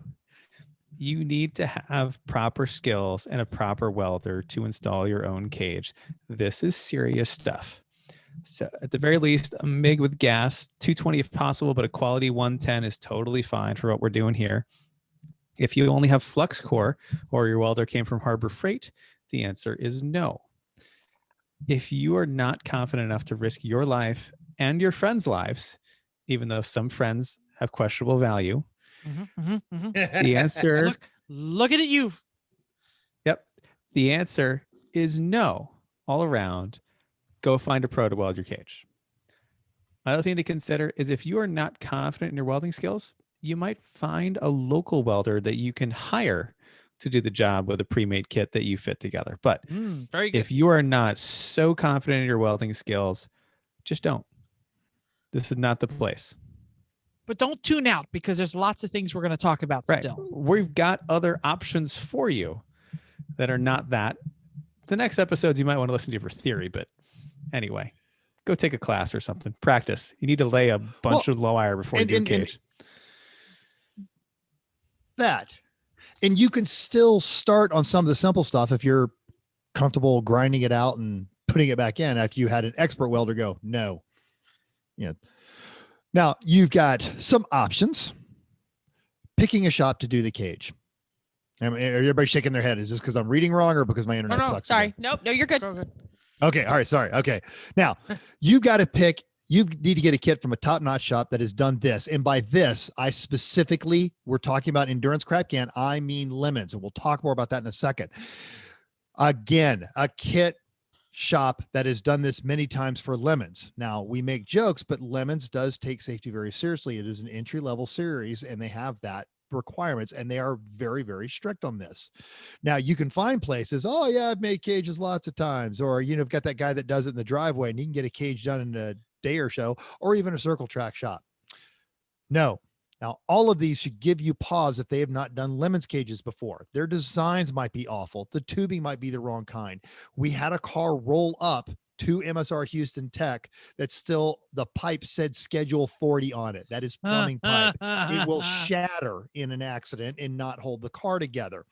You need to have proper skills and a proper welder to install your own cage. This is serious stuff. So at the very least, a MIG with gas, 220 if possible, but a quality 110 is totally fine for what we're doing here. If you only have flux core or your welder came from Harbor Freight, the answer is no. If you are not confident enough to risk your life and your friends' lives, even though some friends have questionable value, the answer... Look at it, you. Yep. The answer is no all around. Go find a pro to weld your cage. Another thing to consider is if you are not confident in your welding skills, you might find a local welder that you can hire to do the job with a pre-made kit that you fit together. But very good. If you are not so confident in your welding skills, just don't. This is not the place. But don't tune out because there's lots of things we're going to talk about still. We've got other options for you that are not that. The next episodes you might want to listen to for theory, but anyway, go take a class or something. Practice. You need to lay a bunch of low wire before you do a cage. And you can still start on some of the simple stuff if you're comfortable grinding it out and putting it back in after you had an expert welder go, no. Now you've got some options. Picking a shop to do the cage. Everybody shaking their head. Is this because I'm reading wrong or because my internet sucks? Sorry. Nope. No, you're good. Okay. All right. Sorry. Okay. Now you got to pick, you need to get a kit from a top-notch shop that has done this. And by this, I specifically, we're talking about endurance crap can. I mean lemons. And we'll talk more about that in a second. Again, a kit shop that has done this many times for lemons. Now we make jokes, but lemons does take safety very seriously. It is an entry-level series and they have that requirements and they are very, very strict on this. Now you can find places, oh yeah, I've made cages lots of times, or I've got that guy that does it in the driveway and he can get a cage done in a day or so, or even a circle track shop. No. Now all of these should give you pause if they have not done lemons cages before. Their designs might be awful. The tubing might be the wrong kind. We had a car roll up to MSR Houston Tech that still the pipe said schedule 40 on it. That is plumbing pipe. It will shatter in an accident and not hold the car together.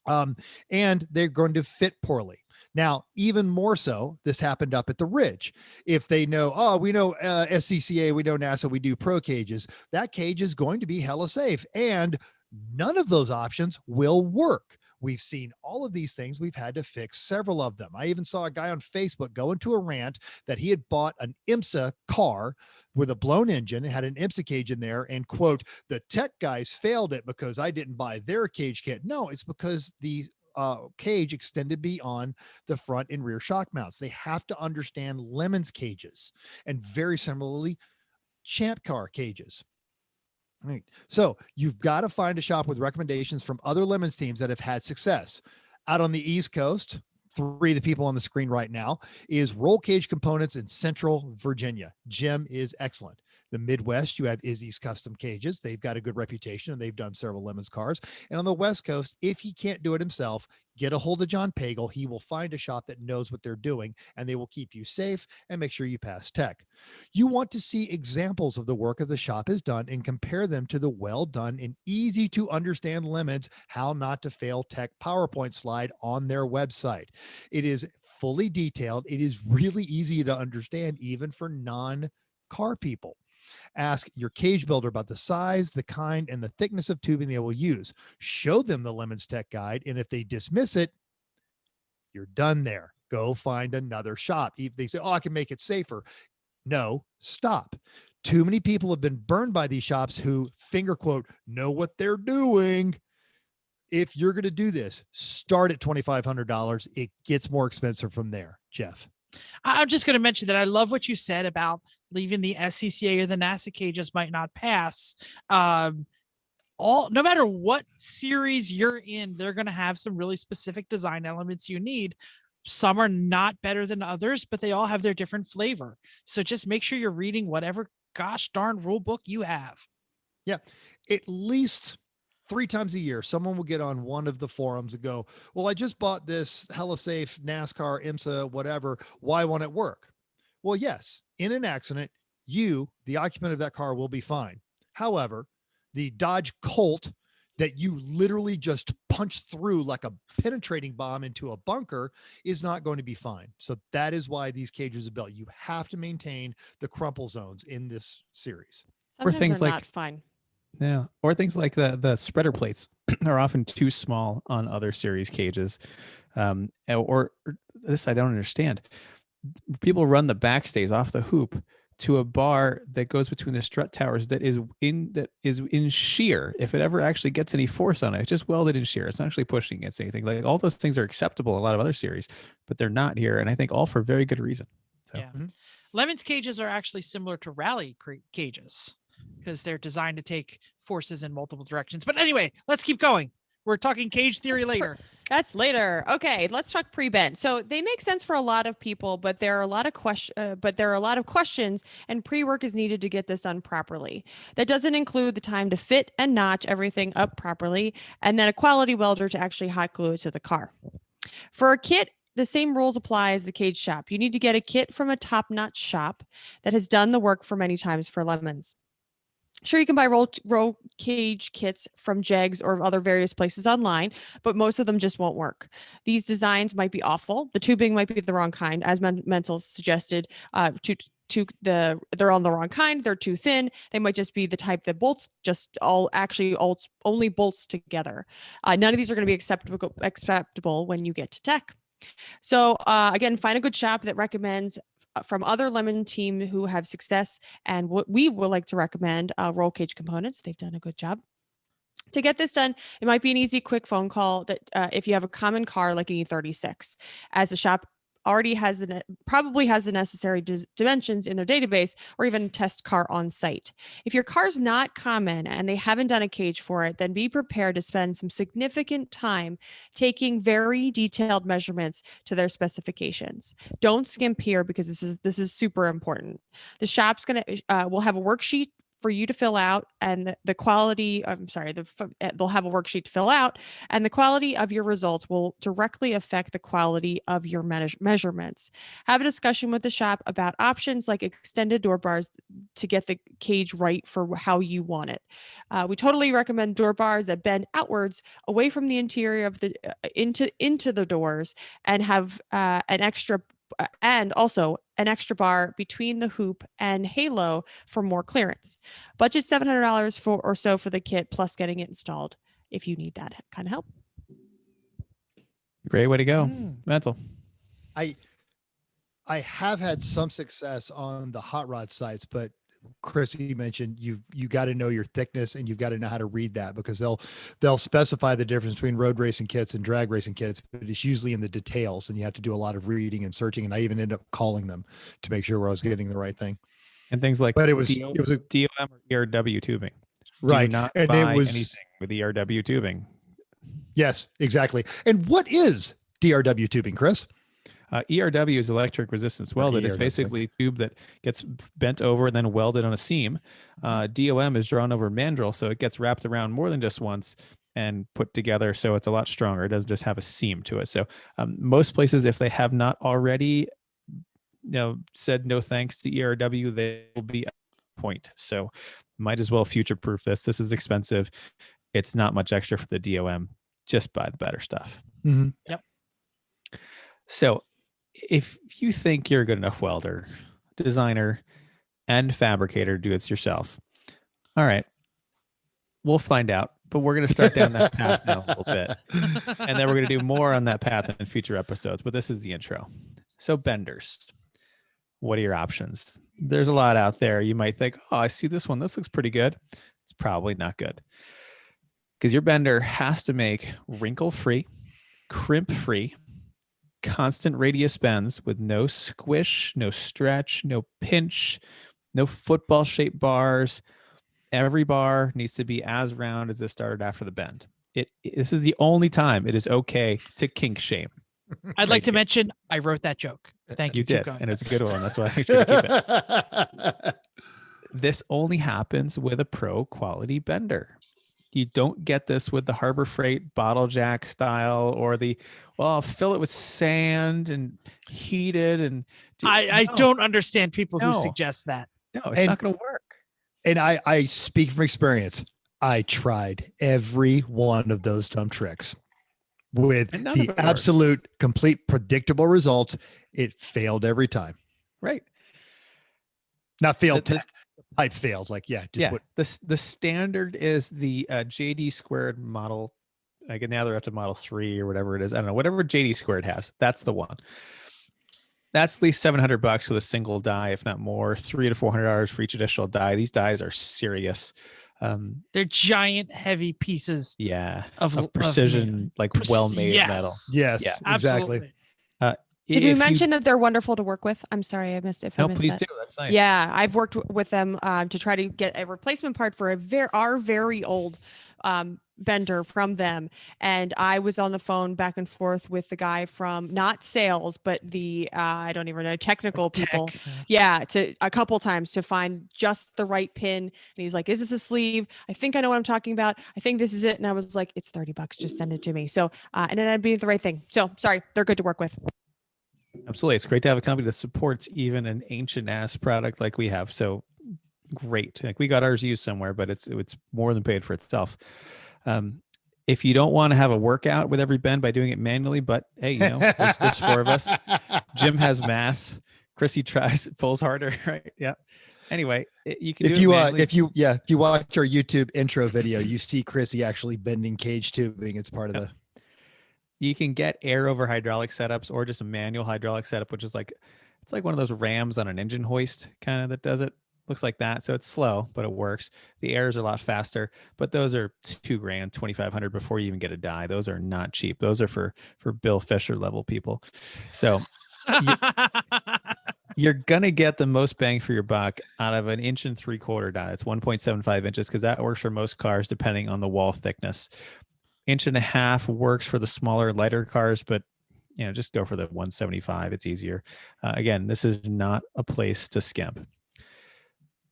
And they're going to fit poorly. Now, even more so, this happened up at the Ridge. If they know, we know SCCA, we know NASA, we do pro cages, that cage is going to be hella safe. And none of those options will work. We've seen all of these things. We've had to fix several of them. I even saw a guy on Facebook go into a rant that he had bought an IMSA car with a blown engine. It had an IMSA cage in there, and quote, the tech guys failed it because I didn't buy their cage kit. No, it's because the cage extended beyond the front and rear shock mounts. They have to understand Lemon's cages, and very similarly, Champ car cages. Right. So you've got to find a shop with recommendations from other Lemons teams that have had success. Out on the East Coast, 3 of the people on the screen right now is Roll Cage Components in Central Virginia. Jim is excellent. The Midwest, you have Izzy's Custom Cages. They've got a good reputation, and they've done several Lemons cars. And on the West Coast, if he can't do it himself, get a hold of John Pagel. He will find a shop that knows what they're doing, and they will keep you safe and make sure you pass tech. You want to see examples of the work of the shop is done and compare them to the well-done and easy-to-understand Lemons How Not to Fail Tech PowerPoint slide on their website. It is fully detailed. It is really easy to understand, even for non-car people. Ask your cage builder about the size, the kind, and the thickness of tubing they will use. Show them the Lemons Tech Guide, and if they dismiss it, you're done there. Go find another shop. If they say, oh, I can make it safer. No, stop. Too many people have been burned by these shops who, finger quote, know what they're doing. If you're going to do this, start at $2,500. It gets more expensive from there. Jeff. I'm just going to mention that I love what you said about leaving the SCCA or the NASA cages might not pass. No matter what series you're in, they're going to have some really specific design elements you need. Some are not better than others, but they all have their different flavor. So just make sure you're reading whatever gosh darn rule book you have. Yeah, at least 3 times a year, someone will get on one of the forums and go, well, I just bought this hella safe NASCAR, IMSA, whatever. Why won't it work? Well, yes, in an accident, you, the occupant of that car, will be fine. However, the Dodge Colt that you literally just punched through like a penetrating bomb into a bunker is not going to be fine. So that is why these cages are built. You have to maintain the crumple zones in this series. Sometimes things they're like- not fine. Yeah. Or things like the spreader plates are often too small on other series cages. Or this I don't understand. People run the backstays off the hoop to a bar that goes between the strut towers that is in shear. If it ever actually gets any force on it, it's just welded in shear. It's not actually pushing against anything. Like all those things are acceptable in a lot of other series, but they're not here. And I think all for very good reason. So. Yeah. Lemons cages are actually similar to rally cages because they're designed to take forces in multiple directions. But anyway, let's keep going. We're talking cage theory later. That's later. Okay, let's talk pre-bent. So they make sense for a lot of people, but there are a lot of questions, and pre-work is needed to get this done properly. That doesn't include the time to fit and notch everything up properly, and then a quality welder to actually hot glue it to the car. For a kit, the same rules apply as the cage shop. You need to get a kit from a top-notch shop that has done the work for many times for Lemons. Sure, you can buy roll cage kits from Jegs or other various places online, but most of them just won't work. These designs might be awful. The tubing might be the wrong kind, as Mental suggested. They're on the wrong kind. They're too thin. They might just be the type that bolts only bolts together. None of these are going to be acceptable when you get to tech. So again, find a good shop that recommends from other Lemon team who have success, and what we would like to recommend Roll Cage Components. They've done a good job. To get this done, it might be an easy, quick phone call that if you have a common car like an E36, as the shop already probably has the necessary dimensions in their database, or even test car on site. If your car's not common and they haven't done a cage for it, then be prepared to spend some significant time taking very detailed measurements to their specifications. Don't skimp here, because this is super important. The shop's will have a worksheet for you to fill out, and they'll have a worksheet to fill out, and the quality of your results will directly affect the quality of your measurements. Have a discussion with the shop about options like extended door bars to get the cage right for how you want it. We totally recommend door bars that bend outwards away from the interior of the into the doors, and have also an extra bar between the hoop and halo for more clearance. Budget $700 for the kit, plus getting it installed if you need that kind of help. Great way to go. Mm. Mental. I have had some success on the hot rod sites, but Chrissy mentioned you got to know your thickness and you've got to know how to read that, because they'll specify the difference between road racing kits and drag racing kits, but it's usually in the details and you have to do a lot of reading and searching. And I even end up calling them to make sure I was getting the right thing. And things like But it was a DOM or ERW tubing. right. Do not And buy it was anything with ERW tubing. Yes, exactly. And what is DRW tubing, Chris? ERW is electric resistance welded. It's basically a tube that gets bent over and then welded on a seam. DOM is drawn over mandrel, so it gets wrapped around more than just once and put together, so it's a lot stronger. It doesn't just have a seam to it. So most places, if they have not already said no thanks to ERW, they will be at a point. So might as well future-proof this. This is expensive. It's not much extra for the DOM. Just buy the better stuff. Mm-hmm. Yep. So if you think you're a good enough welder, designer, and fabricator, do it yourself. All right. We'll find out, but we're going to start down that path now a little bit. And then we're going to do more on that path in future episodes, but this is the intro. So benders, what are your options? There's a lot out there. You might think, oh, I see this one. This looks pretty good. It's probably not good, because your bender has to make wrinkle-free, crimp-free, constant radius bends with no squish, no stretch, no pinch, no football-shaped bars. Every bar needs to be as round as it started after the bend. This is the only time it is okay to kink shame. I'd like to mention I wrote that joke. Thank you. You did, and it's a good one. That's why I make sure to keep it. This only happens with a pro quality bender. You don't get this with the Harbor Freight bottle jack style or I'll fill it with sand and heat it. And I don't understand people who suggest that. No, it's not going to work. And I speak from experience. I tried every one of those dumb tricks with the absolute complete predictable results. It failed every time. Right. Not failed. Pipe failed. The standard is the JD squared model. Like now they're up to model 3 or whatever it is. I don't know, whatever JD squared has. That's the one. That's at least $700 with a single die, if not more. $300 to $400 for each additional die. These dies are serious. They're giant, heavy pieces. Yeah, of precision, well-made metal. Yes, yeah, exactly. Did we mention that they're wonderful to work with? I'm sorry, I missed it. No, please do. That's nice. Yeah, I've worked with them to try to get a replacement part for our very old bender from them, and I was on the phone back and forth with the guy from not sales, but the I don't even know, technical people. Yeah, to a couple times to find just the right pin, and he's like, "Is this a sleeve? I think I know what I'm talking about. I think this is it." And I was like, "It's $30. Just send it to me." So, and then I'd be the right thing. So sorry, they're good to work with. Absolutely. It's great to have a company that supports even an ancient ass product like we have. So great. Like we got ours used somewhere, but it's more than paid for itself. If you don't want to have a workout with every bend by doing it manually, but hey, there's 4 of us. Jim has mass. Chrissy pulls harder, right? Yeah. Anyway, you can if you watch our YouTube intro video, you see Chrissy actually bending cage tubing. It's part of the. You can get air over hydraulic setups or just a manual hydraulic setup, which is it's like one of those rams on an engine hoist kind of that does it. Looks like that. So it's slow, but it works. The airs are a lot faster, but those are $2,000, $2,500 before you even get a die. Those are not cheap. Those are for Bill Fisher level people. So you're going to get the most bang for your buck out of an 1 3/4 die. It's 1.75 inches because that works for most cars depending on the wall thickness. 1.5 inches works for the smaller, lighter cars, but just go for the 175. It's easier. Again, this is not a place to skimp.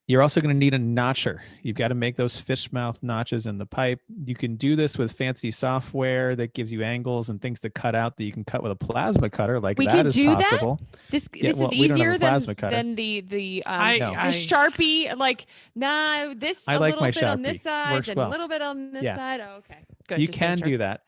You're also going to need a notcher. You've got to make those fish mouth notches in the pipe. You can do this with fancy software that gives you angles and things to cut out that you can cut with a plasma cutter. Like that is possible. This is easier than the Sharpie. I like my Sharpie. On this side and a little bit on this side. Oh, okay, good. You can do that.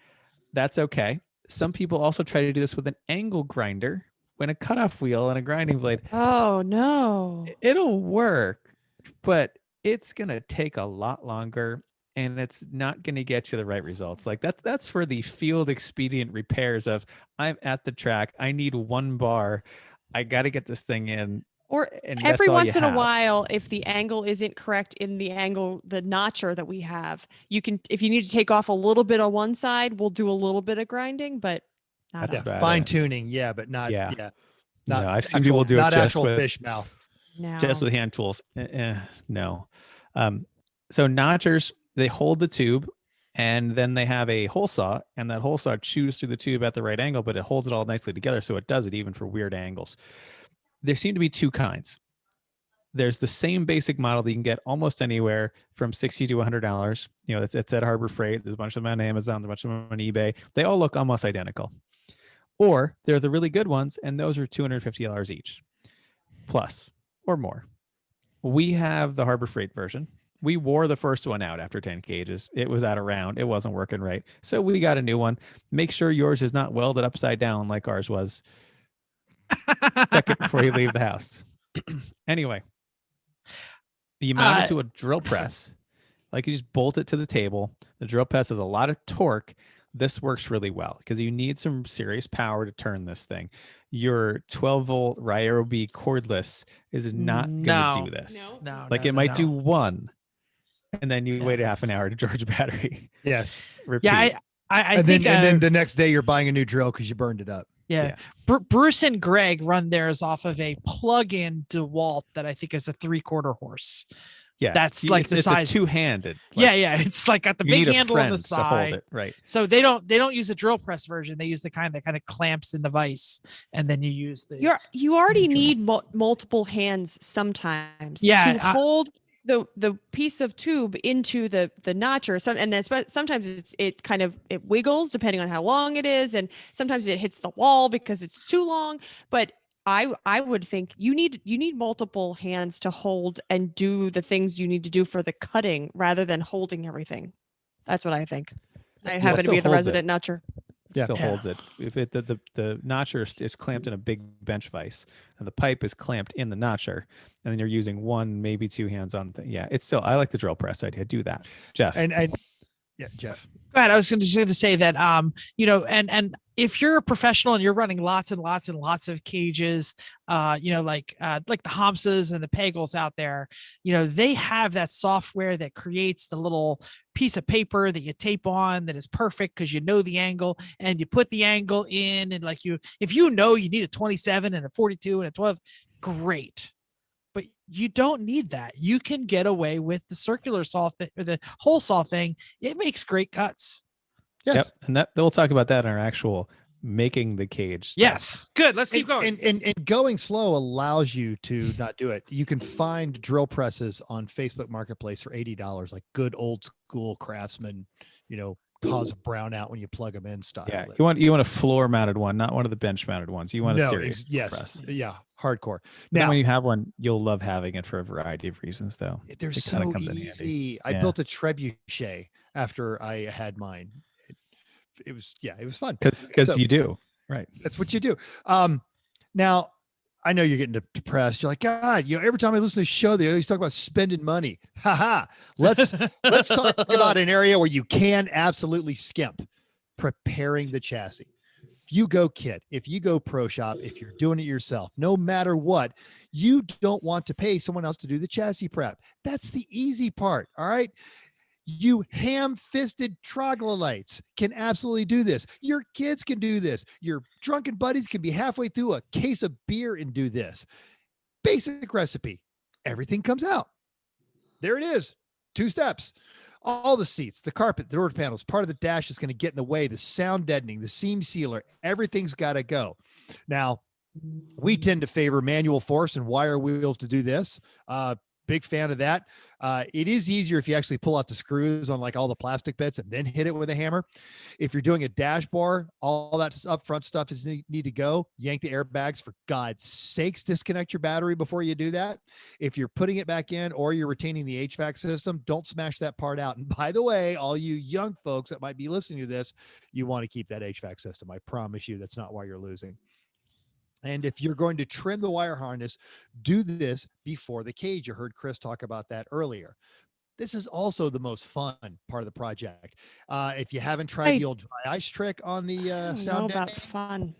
That's okay. Some people also try to do this with an angle grinder, when a cutoff wheel and a grinding blade. Oh no! It'll work, but it's gonna take a lot longer, and it's not going to get you the right results. Like that's for the field expedient repairs of I'm at the track. I need one bar. I got to get this thing in. Or And that's every all once you in a have. while, if the angle isn't correct in the notcher that we have, you can, if you need to take off a little bit on one side, we'll do a little bit of grinding, but not That's a- about Fine it. tuning, yeah, but not Yeah. not No, I've seen people do it not just actual with fish mouth. no. just with hand tools. No. So notchers, they hold the tube, and then they have a hole saw, and that hole saw chews through the tube at the right angle, but it holds it all nicely together, so it does it even for weird angles. There seem to be two kinds. There's the same basic model that you can get almost anywhere from $60 to $100. You know, it's at Harbor Freight. There's a bunch of them on Amazon. There's a bunch of them on eBay. They all look almost identical. Or they're the really good ones, and those are $250 each, plus or more. We have the Harbor Freight version. We wore the first one out after 10 cages. It was out of round. It wasn't working right. So we got a new one. Make sure yours is not welded upside down like ours was. Check it before you leave the house. Anyway, you mount it to a drill press. Like you just bolt it to the table. The drill press has a lot of torque. This works really well because you need some serious power to turn this thing. Your 12-volt Ryobi cordless is not going to do this. No, Like no, it no, might no. do one, and then you wait a half an hour to charge a battery. Yes. Repeat. Yeah, I and think then the next day you're buying a new drill because you burned it up. yeah. Bruce and Greg run theirs off of a plug-in DeWalt that I think is a 3/4 horse. Yeah, That's like it's, the it's size. a two-handed. Yeah, it's like got the you big need a handle on friend the to hold side. it, right? So they don't use a drill press version. They use the kind that kind of clamps in the vise, and then you use the. You already drill. need multiple hands sometimes Yeah, to hold the piece of tube into the notcher. And then sometimes it kind of it wiggles depending on how long it is, and sometimes it hits the wall because it's too long. But I would think you need multiple hands to hold and do the things you need to do for the cutting rather than holding everything. That's what I think. I happen to still be the holds resident notcher. It still holds it. If it the notcher is clamped in a big bench vise, and the pipe is clamped in the notcher, and then you're using one, maybe two hands on. It's still. I like the drill press idea. Do that, Jeff. And yeah, Jeff. Go ahead. I was going to say that and if you're a professional and you're running lots and lots and lots of cages, like the Hamsas and the Pagels out there, they have that software that creates the little piece of paper that you tape on that is perfect because you know the angle, and you put the angle in, and if you need a 27 and a 42 and a 12, great. But you don't need that. You can get away with the circular saw or the hole saw thing. It makes great cuts. Yes. Yep. And we'll talk about that in our actual making the cage stuff. Yes. Good. Let's keep going. And going slow allows you to not do it. You can find drill presses on Facebook Marketplace for $80, like good old school Craftsman, cause a brownout when you plug them in style. Yeah. You want a floor mounted one, not one of the bench mounted ones. You want a serious press. Yeah. Hardcore. Now, Now, when you have one, you'll love having it for a variety of reasons, though. they're It so kinda comes in handy. easy. I built a trebuchet after I had mine. It was fun. Because So- you do. Right. That's what you do. Now I know you're getting depressed. You're like, God, every time I listen to the show, they always talk about spending money. Let's talk about an area where you can absolutely skimp: preparing the chassis. If you go kit, if you go pro shop, if you're doing it yourself, no matter what, you don't want to pay someone else to do the chassis prep. That's the easy part. All right. You ham-fisted troglodytes can absolutely do this. Your kids can do this. Your drunken buddies can be halfway through a case of beer and do this. Basic recipe. Everything comes out. There it is. 2 steps. All the seats, the carpet, the door panels, part of the dash is going to get in the way, the sound deadening, the seam sealer, everything's got to go. Now, we tend to favor manual force and wire wheels to do this. Big fan of that. It is easier if you actually pull out the screws on like all the plastic bits and then hit it with a hammer. If you're doing a dash bar, all that upfront stuff is need to go. Yank the airbags. For God's sakes, disconnect your battery before you do that. If you're putting it back in or you're retaining the HVAC system, don't smash that part out. And by the way, all you young folks that might be listening to this, you want to keep that HVAC system. I promise you that's not why you're losing. And if you're going to trim the wire harness, do this before the cage. You heard Chris talk about that earlier. this is also the most fun part of the project. If you haven't tried the old dry ice trick on the I don't know sound about deck, fun.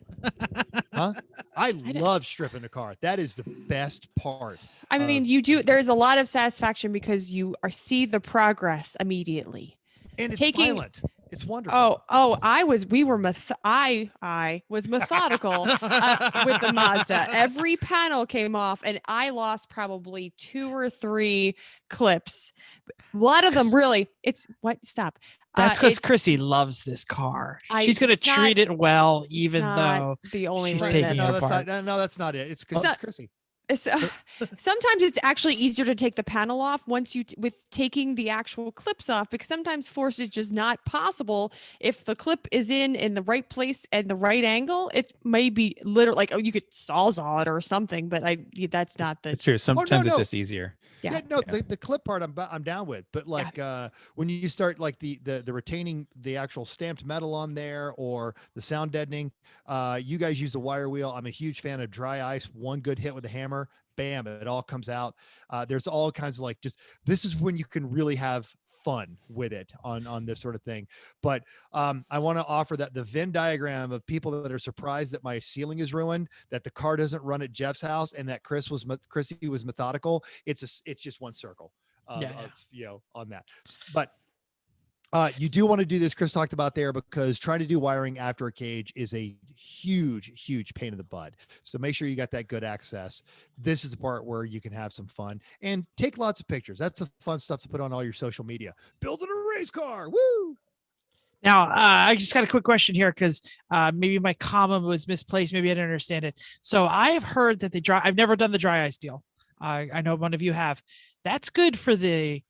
huh? I love stripping the car. That is the best part. I mean, you do. There's a lot of satisfaction because you see the progress immediately. And it's violent. It's wonderful. I was methodical with the Mazda. Every panel came off and I lost probably 2 or 3 clips. A lot of them really, stop. That's because Chrissy loves this car. She's going to treat it well, even though the only she's way taking it that's apart. no, that's not it. It's because it's Chrissy. So, sometimes it's actually easier to take the panel off once with taking the actual clips off, because sometimes force is just not possible. If the clip is in the right place and the right angle, it may be literally like, you could sawzall it or something, but that's not the. It's true. Sometimes it's just easier. Yeah, the clip part I'm down with, but like when you start like the retaining the actual stamped metal on there or the sound deadening, you guys use the wire wheel. I'm a huge fan of dry ice. One good hit with a hammer, bam, it all comes out. There's all kinds of this is when you can really have fun with it on this sort of thing. But I want to offer that the Venn diagram of people that are surprised that my ceiling is ruined, that the car doesn't run at Jeff's house, and that Chrissy was methodical. It's just one circle on that. But you do want to do this, Chris talked about there, because trying to do wiring after a cage is a huge pain in the butt. So make sure you got that good access. This is the part where you can have some fun and take lots of pictures. That's the fun stuff to put on all your social media. Building a race car. Woo! Now, I just got a quick question here because maybe my comma was misplaced. Maybe I didn't understand it. So I have heard that I've never done the dry ice deal. I know one of you have. That's good for the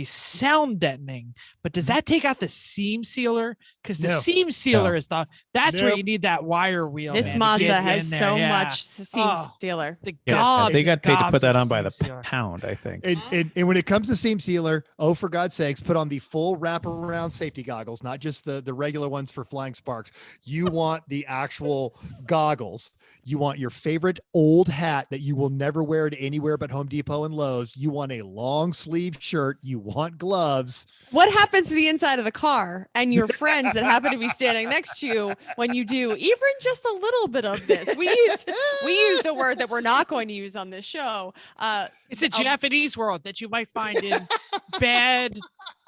sound deadening, but does that take out the seam sealer? Because the seam sealer is that's where you need that wire wheel. This Mazda has so much seam sealer. They got paid to put that on by the pound, I think. And when it comes to seam sealer, for God's sakes, put on the full wraparound safety goggles, not just the regular ones for flying sparks. You want the actual goggles. You want your favorite old hat that you will never wear to anywhere but Home Depot and Lowe's. You want a long sleeve shirt. You want gloves. What happens to the inside of the car and your friends that happen to be standing next to you when you do even just a little bit of this? We used a word that we're not going to use on this show. It's a Japanese word that you might find in bad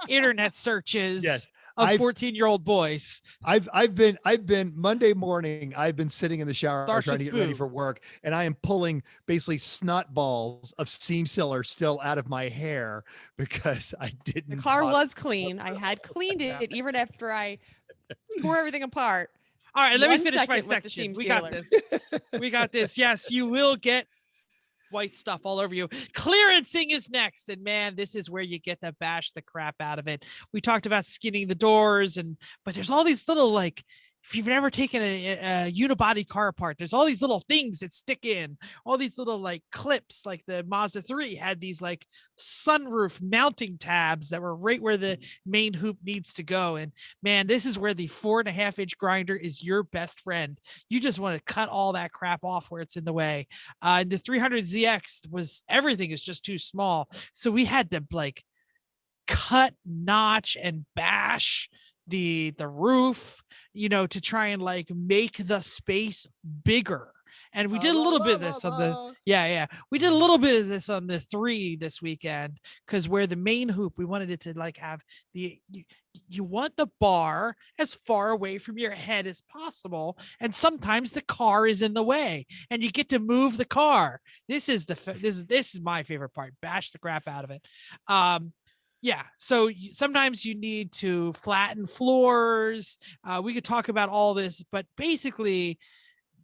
internet searches. Yes. Of 14-year-old boys. I've been Monday morning. I've been sitting in the shower trying to get ready for work, and I am pulling basically snot balls of seam sealer still out of my hair because I didn't. The car was clean. I had cleaned it even after I tore everything apart. All right, let me finish my section. We got this. We got this. Yes, you will get white stuff all over you. Clearancing is next, and man, this is where you get to bash the crap out of it. We talked about skinning the doors, but there's all these little, like, if you've never taken a unibody car apart, there's all these little things that stick in, all these little like clips. Like the Mazda 3 had these like sunroof mounting tabs that were right where the main hoop needs to go. And man, this is where the 4.5-inch grinder is your best friend. You just want to cut all that crap off where it's in the way. The 300ZX everything is just too small. So we had to like cut, notch, and bash the roof, to try and like make the space bigger. And we did a little bit of this on we did a little bit of this on the 3 this weekend, because where the main hoop, we wanted it to like have you want the bar as far away from your head as possible, and sometimes the car is in the way and you get to move the car. This is my favorite part. Bash the crap out of it. So sometimes you need to flatten floors. We could talk about all this, but basically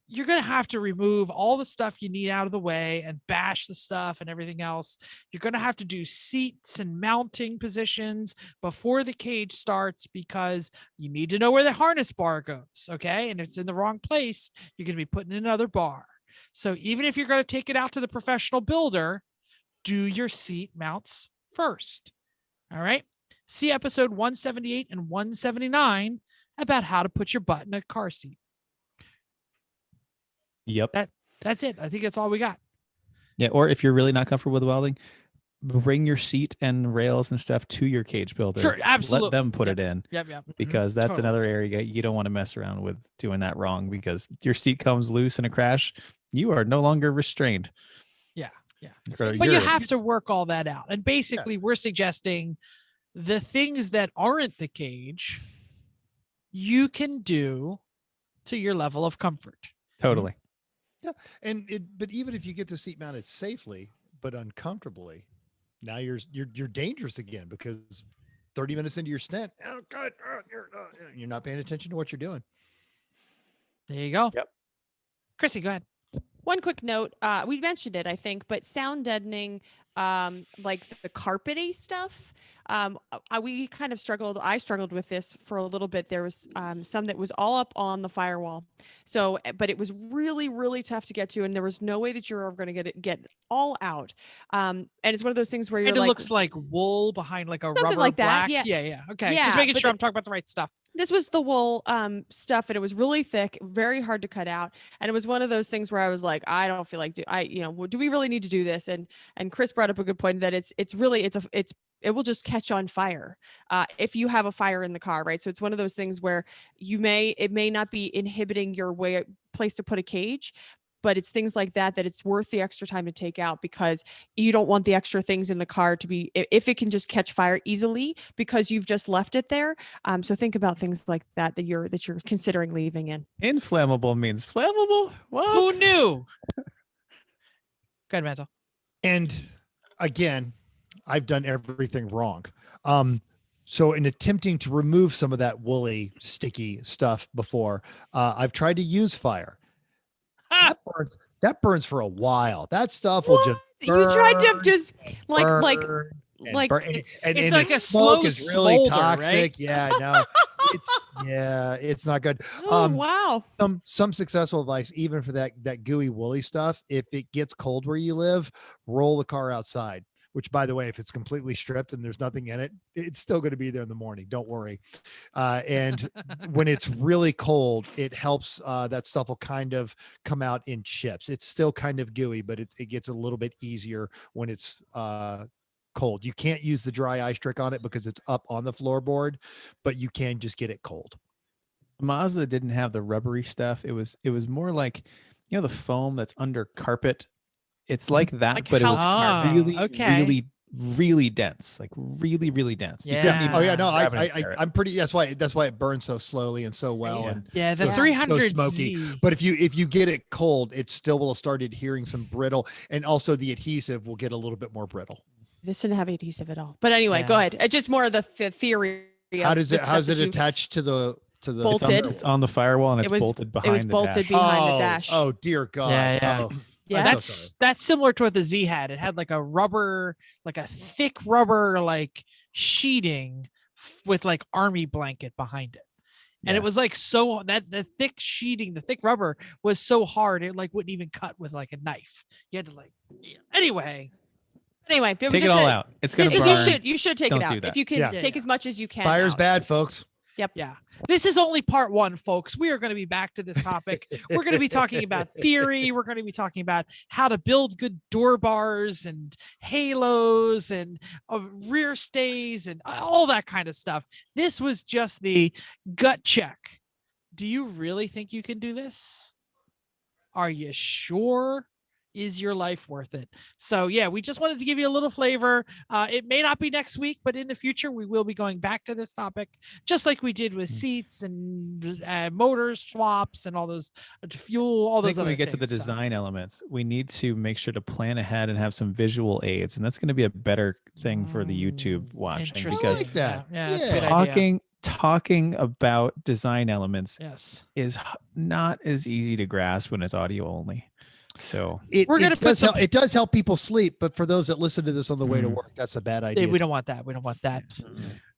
you're going to have to remove all the stuff you need out of the way and bash the stuff and everything else. You're going to have to do seats and mounting positions before the cage starts, because you need to know where the harness bar goes. Okay. And if it's in the wrong place, you're going to be putting in another bar. So even if you're going to take it out to the professional builder, do your seat mounts first. All right. See episode 178 and 179 about how to put your butt in a car seat. Yep. That's it. I think that's all we got. Yeah. Or if you're really not comfortable with welding, bring your seat and rails and stuff to your cage builder. Sure, absolutely. Let them put it in. Yep. Because that's Totally. another area you don't want to mess around with doing that wrong, because your seat comes loose in a crash. You are no longer restrained. Yeah. Or But you you're- have to work all that out. And basically, we're suggesting the things that aren't the cage, you can do to your level of comfort. Totally. But even if you get the seat mounted safely but uncomfortably, now you're dangerous again, because 30 minutes into your stint, oh God, you're not paying attention to what you're doing. There you go. Yep. Chrissy, go ahead. One quick note, we mentioned it, I think, but sound deadening, like the carpety stuff. We kind of struggled. I struggled with this for a little bit. There was some that was all up on the firewall. So, but it was really, really tough to get to, and there was no way that you were ever going to get all out. And it's one of those things where you're And it like, looks like wool behind like a Something rubber like that, black. yeah. Yeah. Okay. Yeah, Just making but sure I'm talking about the right stuff. this was the wool stuff, and it was really thick, very hard to cut out. And it was one of those things where I was like, I don't feel like do we really need to do this? And Chris brought up a good point that it will just catch on fire if you have a fire in the car, right? So it's one of those things where it may not be inhibiting your place to put a cage, but it's things like that it's worth the extra time to take out, because you don't want the extra things in the car to be, if it can just catch fire easily because you've just left it there. So think about things like that you're considering leaving in. Inflammable means flammable. What? Who knew? Go ahead, Mantle. And again, I've done everything wrong. So in attempting to remove some of that woolly, sticky stuff before, I've tried to use fire. That burns for a while. That stuff will just burn, You tried to just like burn, and It's like the a smoke slow is really smolder, toxic. right? Yeah, no, it's not good. oh wow. Some successful advice, even for that gooey woolly stuff. If it gets cold where you live, roll the car outside. Which, by the way, if it's completely stripped and there's nothing in it, it's still going to be there in the morning. Don't worry. And when it's really cold, it helps. That stuff will kind of come out in chips. It's still kind of gooey, but it gets a little bit easier when it's cold. You can't use the dry ice trick on it because it's up on the floorboard, but you can just get it cold. Mazda didn't have the rubbery stuff. It was more like, the foam that's under carpet. It's like that, Like but it was house really, carpet. Okay. really, really dense, like really, really dense. You Yeah. couldn't even Oh yeah, no, grab it and tear it. I'm pretty. That's why it burns so slowly and so well. Yeah. And Yeah, the Yeah. 300Z. smoky. But if you get it cold, it still will start adhering some brittle, and also the adhesive will get a little bit more brittle. This didn't have adhesive at all. But anyway, Yeah. go ahead. It's just more of the theory. How does it attach to the Bolted. It's on the firewall and it's bolted behind It was the bolted dash. behind the dash. Oh dear God. Yeah. Oh, Yeah. I'm so sorry. That's similar to what the Z had. It had like a thick rubber like sheeting with like army blanket behind it. And Yeah. it was like the thick sheeting, the thick rubber was so hard it like wouldn't even cut with like a knife. You had to anyway. Anyway, it was Take it just all a- out. It's gonna This is, burn. you should take Don't it do out that. if you can. Yeah. Take Yeah. as much as you can. Fire's out. bad, folks. Yeah. This is only part one, folks. We are going to be back to this topic. We're going to be talking about theory. We're going to be talking about how to build good door bars and halos and rear stays and all that kind of stuff. This was just the gut check. Do you really think you can do this? Are you sure? Is your life worth it? So yeah, we just wanted to give you a little flavor. It may not be next week, but in the future, we will be going back to this topic, just like we did with seats and motors swaps and all those fuel, all I those think when other we get to the things. So, design elements, we need to make sure to plan ahead and have some visual aids, and that's going to be a better thing for the YouTube watching, interesting. because I like that. Yeah, that's a Yeah. good idea. talking about design elements Yes. is not as easy to grasp when it's audio only. So We're gonna put some- it does help people sleep, but for those that listen to this on the way to Mhm. work, that's a bad Hey, idea. we don't want that. We don't want that.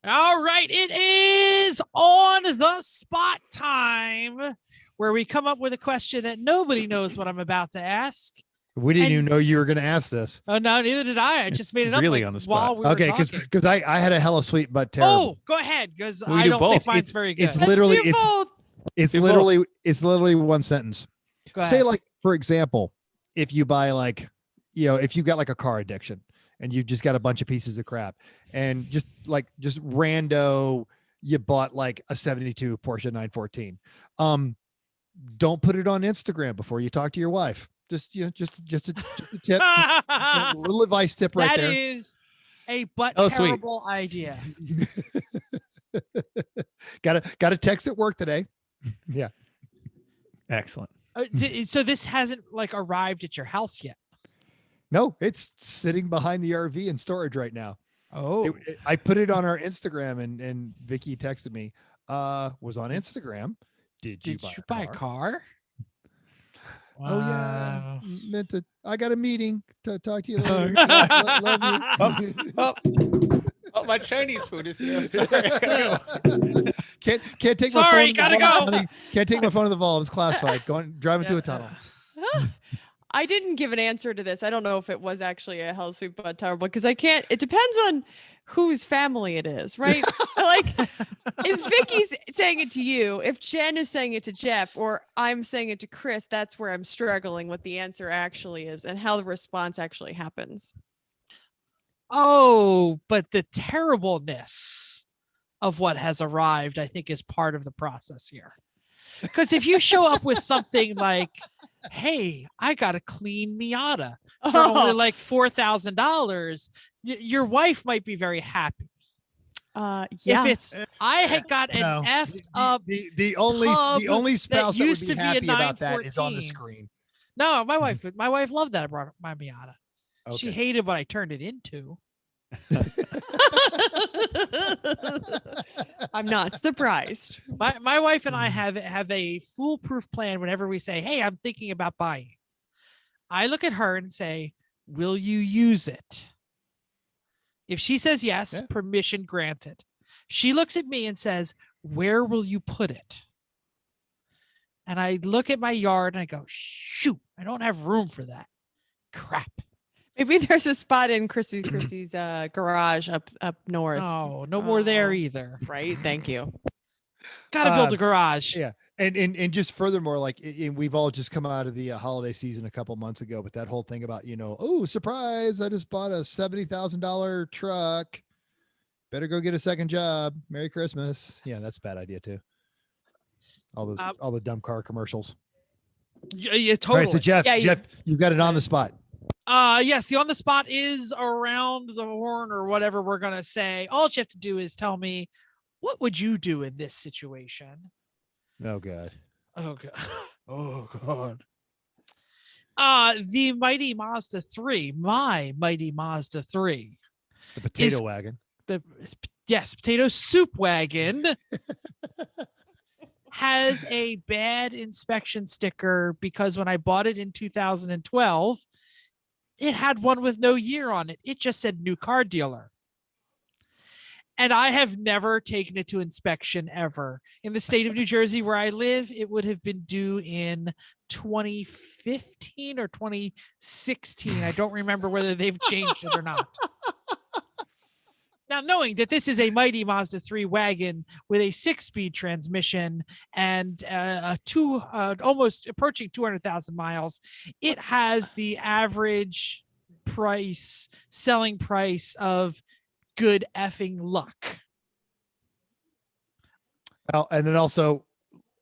All right. It is on the spot time where we come up with a question that nobody knows what I'm about to ask. We didn't and- even know you were going to ask this. Oh, no, neither did I. I just made it up really like, on the spot. while we were Okay, talking. because I had a hella sweet but terrible. Oh, go ahead, because We I do don't both. think mine's very good. it's literally Let's do both. it's do both. literally one sentence. Go Say ahead. like, for example, if you buy like, if you got like a car addiction and you've just got a bunch of pieces of crap, and just rando, you bought like a 72 Porsche 914. Don't put it on Instagram before you talk to your wife. Just a tip, a little advice tip right there. That is a terrible idea. Gotta text at work today. Yeah. Excellent. So this hasn't like arrived at your house yet? No, it's sitting behind the RV in storage right now. Oh, I put it on our Instagram, and Vicky texted me, was on Instagram. Did you buy a car? Wow. Oh yeah, meant to. I got a meeting to talk to you later. Love you. Oh, my Chinese food is here. I'm sorry. Can't take Sorry, my phone. gotta go. go. Honey. Can't take my phone to the vault. It's classified. Driving through a tunnel. I didn't give an answer to this. I don't know if it was actually a hell sweet but terrible, because I can't. It depends on whose family it is, right? Like, if Vicky's saying it to you, if Jen is saying it to Jeff, or I'm saying it to Chris, that's where I'm struggling what the answer actually is and how the response actually happens. Oh, but the terribleness of what has arrived, I think, is part of the process here. Because if you show up with something like, hey, I got a clean Miata for only like $4,000, your wife might be very happy. Yeah. If it's, I had got an effed up. The only spouse that would used be to be a happy about that is on the 914. screen. No, my wife loved that I brought my Miata. Okay. She hated what I turned it into. I'm not surprised. My wife and I have a foolproof plan whenever we say, hey, I'm thinking about buying. I look at her and say, will you use it? If she says yes, permission granted. She looks at me and says, where will you put it? And I look at my yard and I go, shoot, I don't have room for that. Crap. Maybe there's a spot in Chrissy's garage up north. No more there either. Right. Thank you. Gotta build a garage. Yeah. And just furthermore, like we've all just come out of the holiday season a couple months ago, but that whole thing about, oh, surprise, I just bought a $70,000 truck. Better go get a second job. Merry Christmas. Yeah, that's a bad idea too. All the dumb car commercials. Yeah, totally. All right, so Jeff, you've got it on the spot. Yes, the on the spot is around the horn or whatever we're gonna say. All you have to do is tell me, what would you do in this situation? Oh God. Oh God. Oh God. The mighty Mazda 3, my mighty Mazda 3. The potato wagon. Potato soup wagon has a bad inspection sticker because when I bought it in 2012, it had one with no year on it. It just said new car dealer. And I have never taken it to inspection ever. In the state of New Jersey where I live, it would have been due in 2015 or 2016. I don't remember whether they've changed it or not. Now, knowing that this is a mighty Mazda 3 wagon with a 6-speed transmission and almost approaching 200,000 miles, it has the average selling price of good effing luck. Well, and then also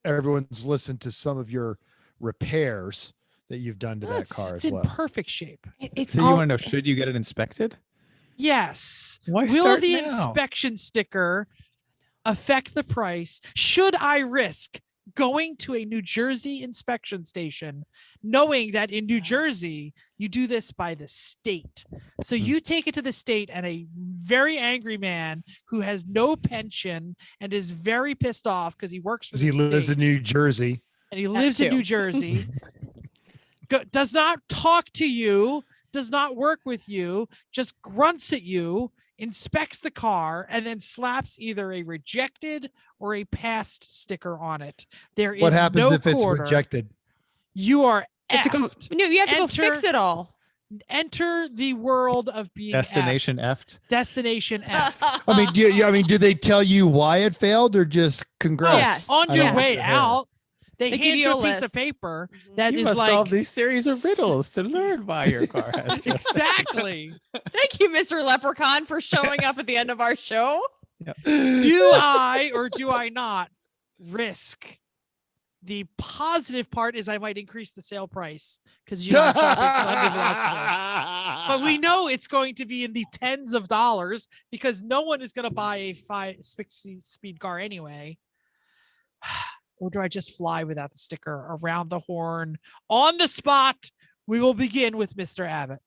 everyone's listened to some of your repairs that you've done to that car as well. It's in perfect shape. So you want to know, should you get it inspected? Yes. Why Will start the now? inspection sticker affect the price? Should I risk going to a New Jersey inspection station, knowing that in New Jersey, you do this by the state? So you take it to the state, and a very angry man who has no pension and is very pissed off because he works for the state. He lives in New Jersey. And he lives in New Jersey. Does not talk to you, does not work with you, just grunts at you, inspects the car, and then slaps either a rejected or a passed sticker on it. There is what happens no if it's quarter. rejected? You are You have to go fix it all. Enter the world of being Destination effed. effed. Destination F. I mean, do they tell you why it failed, or just congrats? Yes. On your way out, They They give hand you you a a piece of list. paper Mhm. that You is must like solve these series of riddles to learn why your car has to. exactly. Thank you, Mr. Leprechaun, for showing up at the end of our show. Do I or do I not risk? The positive part is I might increase the sale price because you know I'm shopping under the estimate. But we know it's going to be in the tens of dollars because no one is going to buy a 5-speed car anyway. Or do I just fly without the sticker around the horn on the spot? We will begin with Mr. Abbott.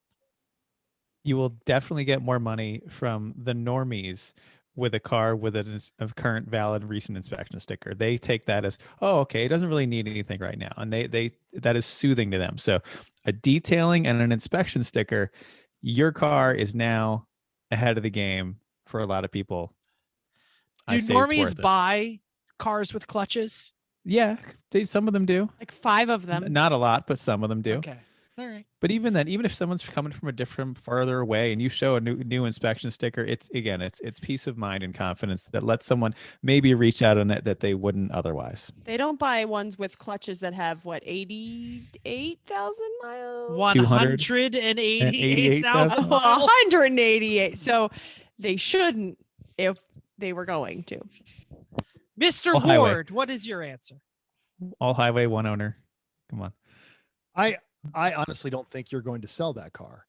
You will definitely get more money from the normies with a car with a current valid recent inspection sticker. They take that as, oh, okay, it doesn't really need anything right now, and they that is soothing to them. So a detailing and an inspection sticker, your car is now ahead of the game for a lot of people. Do I say it's normies worth it. buy cars with clutches? Yeah, some of them do. Like 5 of them. Not a lot, but some of them do. Okay. All right. But even then, even if someone's coming from a different, farther away, and you show a new inspection sticker, it's peace of mind and confidence that lets someone maybe reach out on it that they wouldn't otherwise. They don't buy ones with clutches that have what 88,000 miles. 188,000 Oh, miles. 188. So they shouldn't if they were going to. Mr. All highway. Ward, what is your answer? All highway, one owner. Come on. I honestly don't think you're going to sell that car.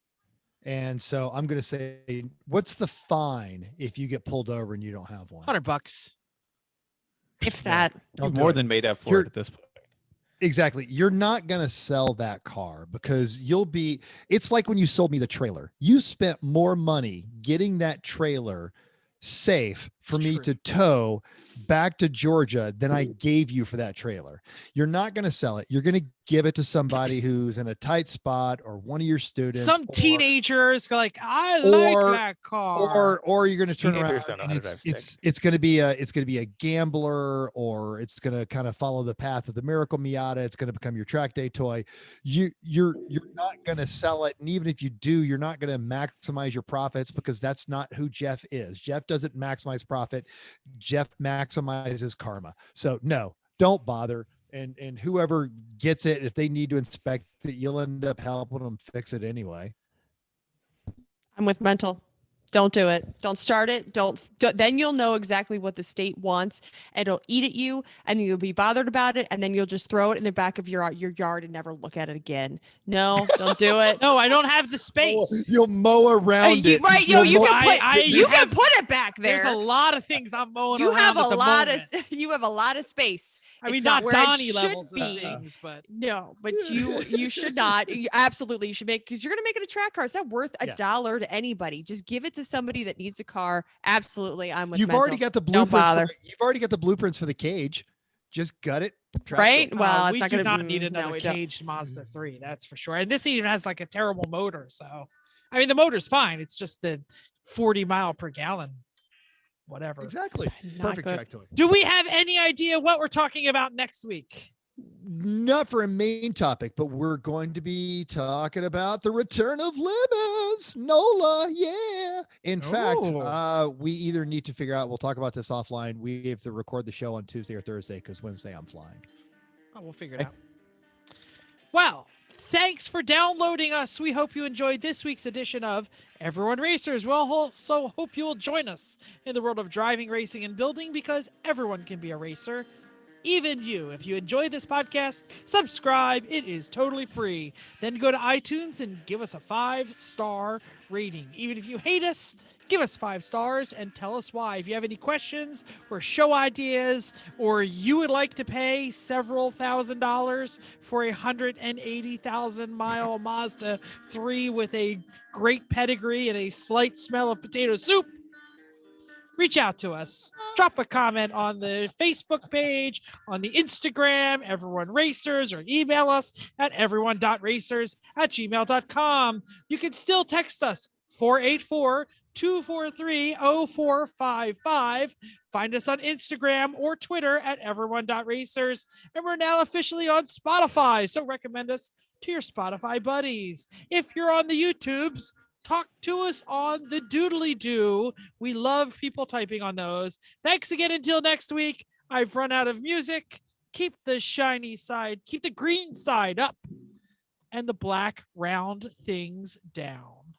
And so I'm going to say, what's the fine if you get pulled over and you don't have one? $100. If that. Don't You've do more it. than made up for You're- it at this point. Exactly. You're not going to sell that car because it's like when you sold me the trailer. You spent more money getting that trailer safe for It's me true. to tow back to Georgia than I gave you for that trailer. You're not going to sell it. You're going to give it to somebody who's in a tight spot or one of your students. Some teenagers go like, I or- like that car. or you're going to turn around Teenagers don't know and how to drive it's going to be a gambler, or it's going to kind of follow the path of the Miracle Miata. It's going to become your track day toy. You're not going to sell it, and even if you do, you're not going to maximize your profits because that's not who Jeff is. Jeff doesn't maximize profit. Jeff maximizes karma. So no, don't bother. And whoever gets it, if they need to inspect it, you'll end up helping them fix it anyway. I'm with mental. Don't do it. Don't start it. Don't then you'll know exactly what the state wants, and it'll eat at you, and you'll be bothered about it, and then you'll just throw it in the back of your yard and never look at it again. No, don't do it. No, I don't have the space. You'll mow around it. Right, You'll you mow- can put you can have- put it back there. There's a lot of things I'm mowing You around have a at the lot moment. of you have a lot of space. I mean, It's not where it Donnie should levels of be. things, but No, but you should not. Absolutely, you should make because you're going to make it a track car. It's not worth Yeah. $1 to anybody. Just give it to somebody that needs a car. Absolutely, I'm with. You've mental. already got the Don't blueprints. bother. You've already got the blueprints for the cage. Just gut it. track Right? it. Well, it's we not do going to not need another we don't. caged Mazda 3, that's for sure. And this even has like a terrible motor. So, I mean, the motor's fine. It's just the 40 mile per gallon, whatever. Exactly. Not Perfect good. track toy. Do we have any idea what we're talking about next week? Not for a main topic, but we're going to be talking about the return of Lemons. NOLA, yeah. In fact, we either need to figure out, we'll talk about this offline. We have to record the show on Tuesday or Thursday because Wednesday I'm flying. Oh, we'll figure it out. Well, thanks for downloading us. We hope you enjoyed this week's edition of Everyone Racers. We also hope you will join us in the world of driving, racing, and building because everyone can be a racer. Even you. If you enjoyed this podcast, subscribe. It is totally free. Then go to iTunes and give us a 5-star rating. Even if you hate us, give us 5 stars and tell us why. If you have any questions or show ideas, or you would like to pay several $1,000s for a 180,000 mile Mazda 3 with a great pedigree and a slight smell of potato soup, reach out to us. Drop a comment on the Facebook page, on the Instagram, Everyone Racers, or email us at everyone.racers@gmail.com. You can still text us 484-243-0455. Find us on Instagram or Twitter at everyone.racers. And we're now officially on Spotify, so recommend us to your Spotify buddies. If you're on the YouTubes, talk to us on the doodly doo. We love people typing on those. Thanks again. Until next week, I've run out of music. keep the shiny side, keep the green side up, and the black round things down.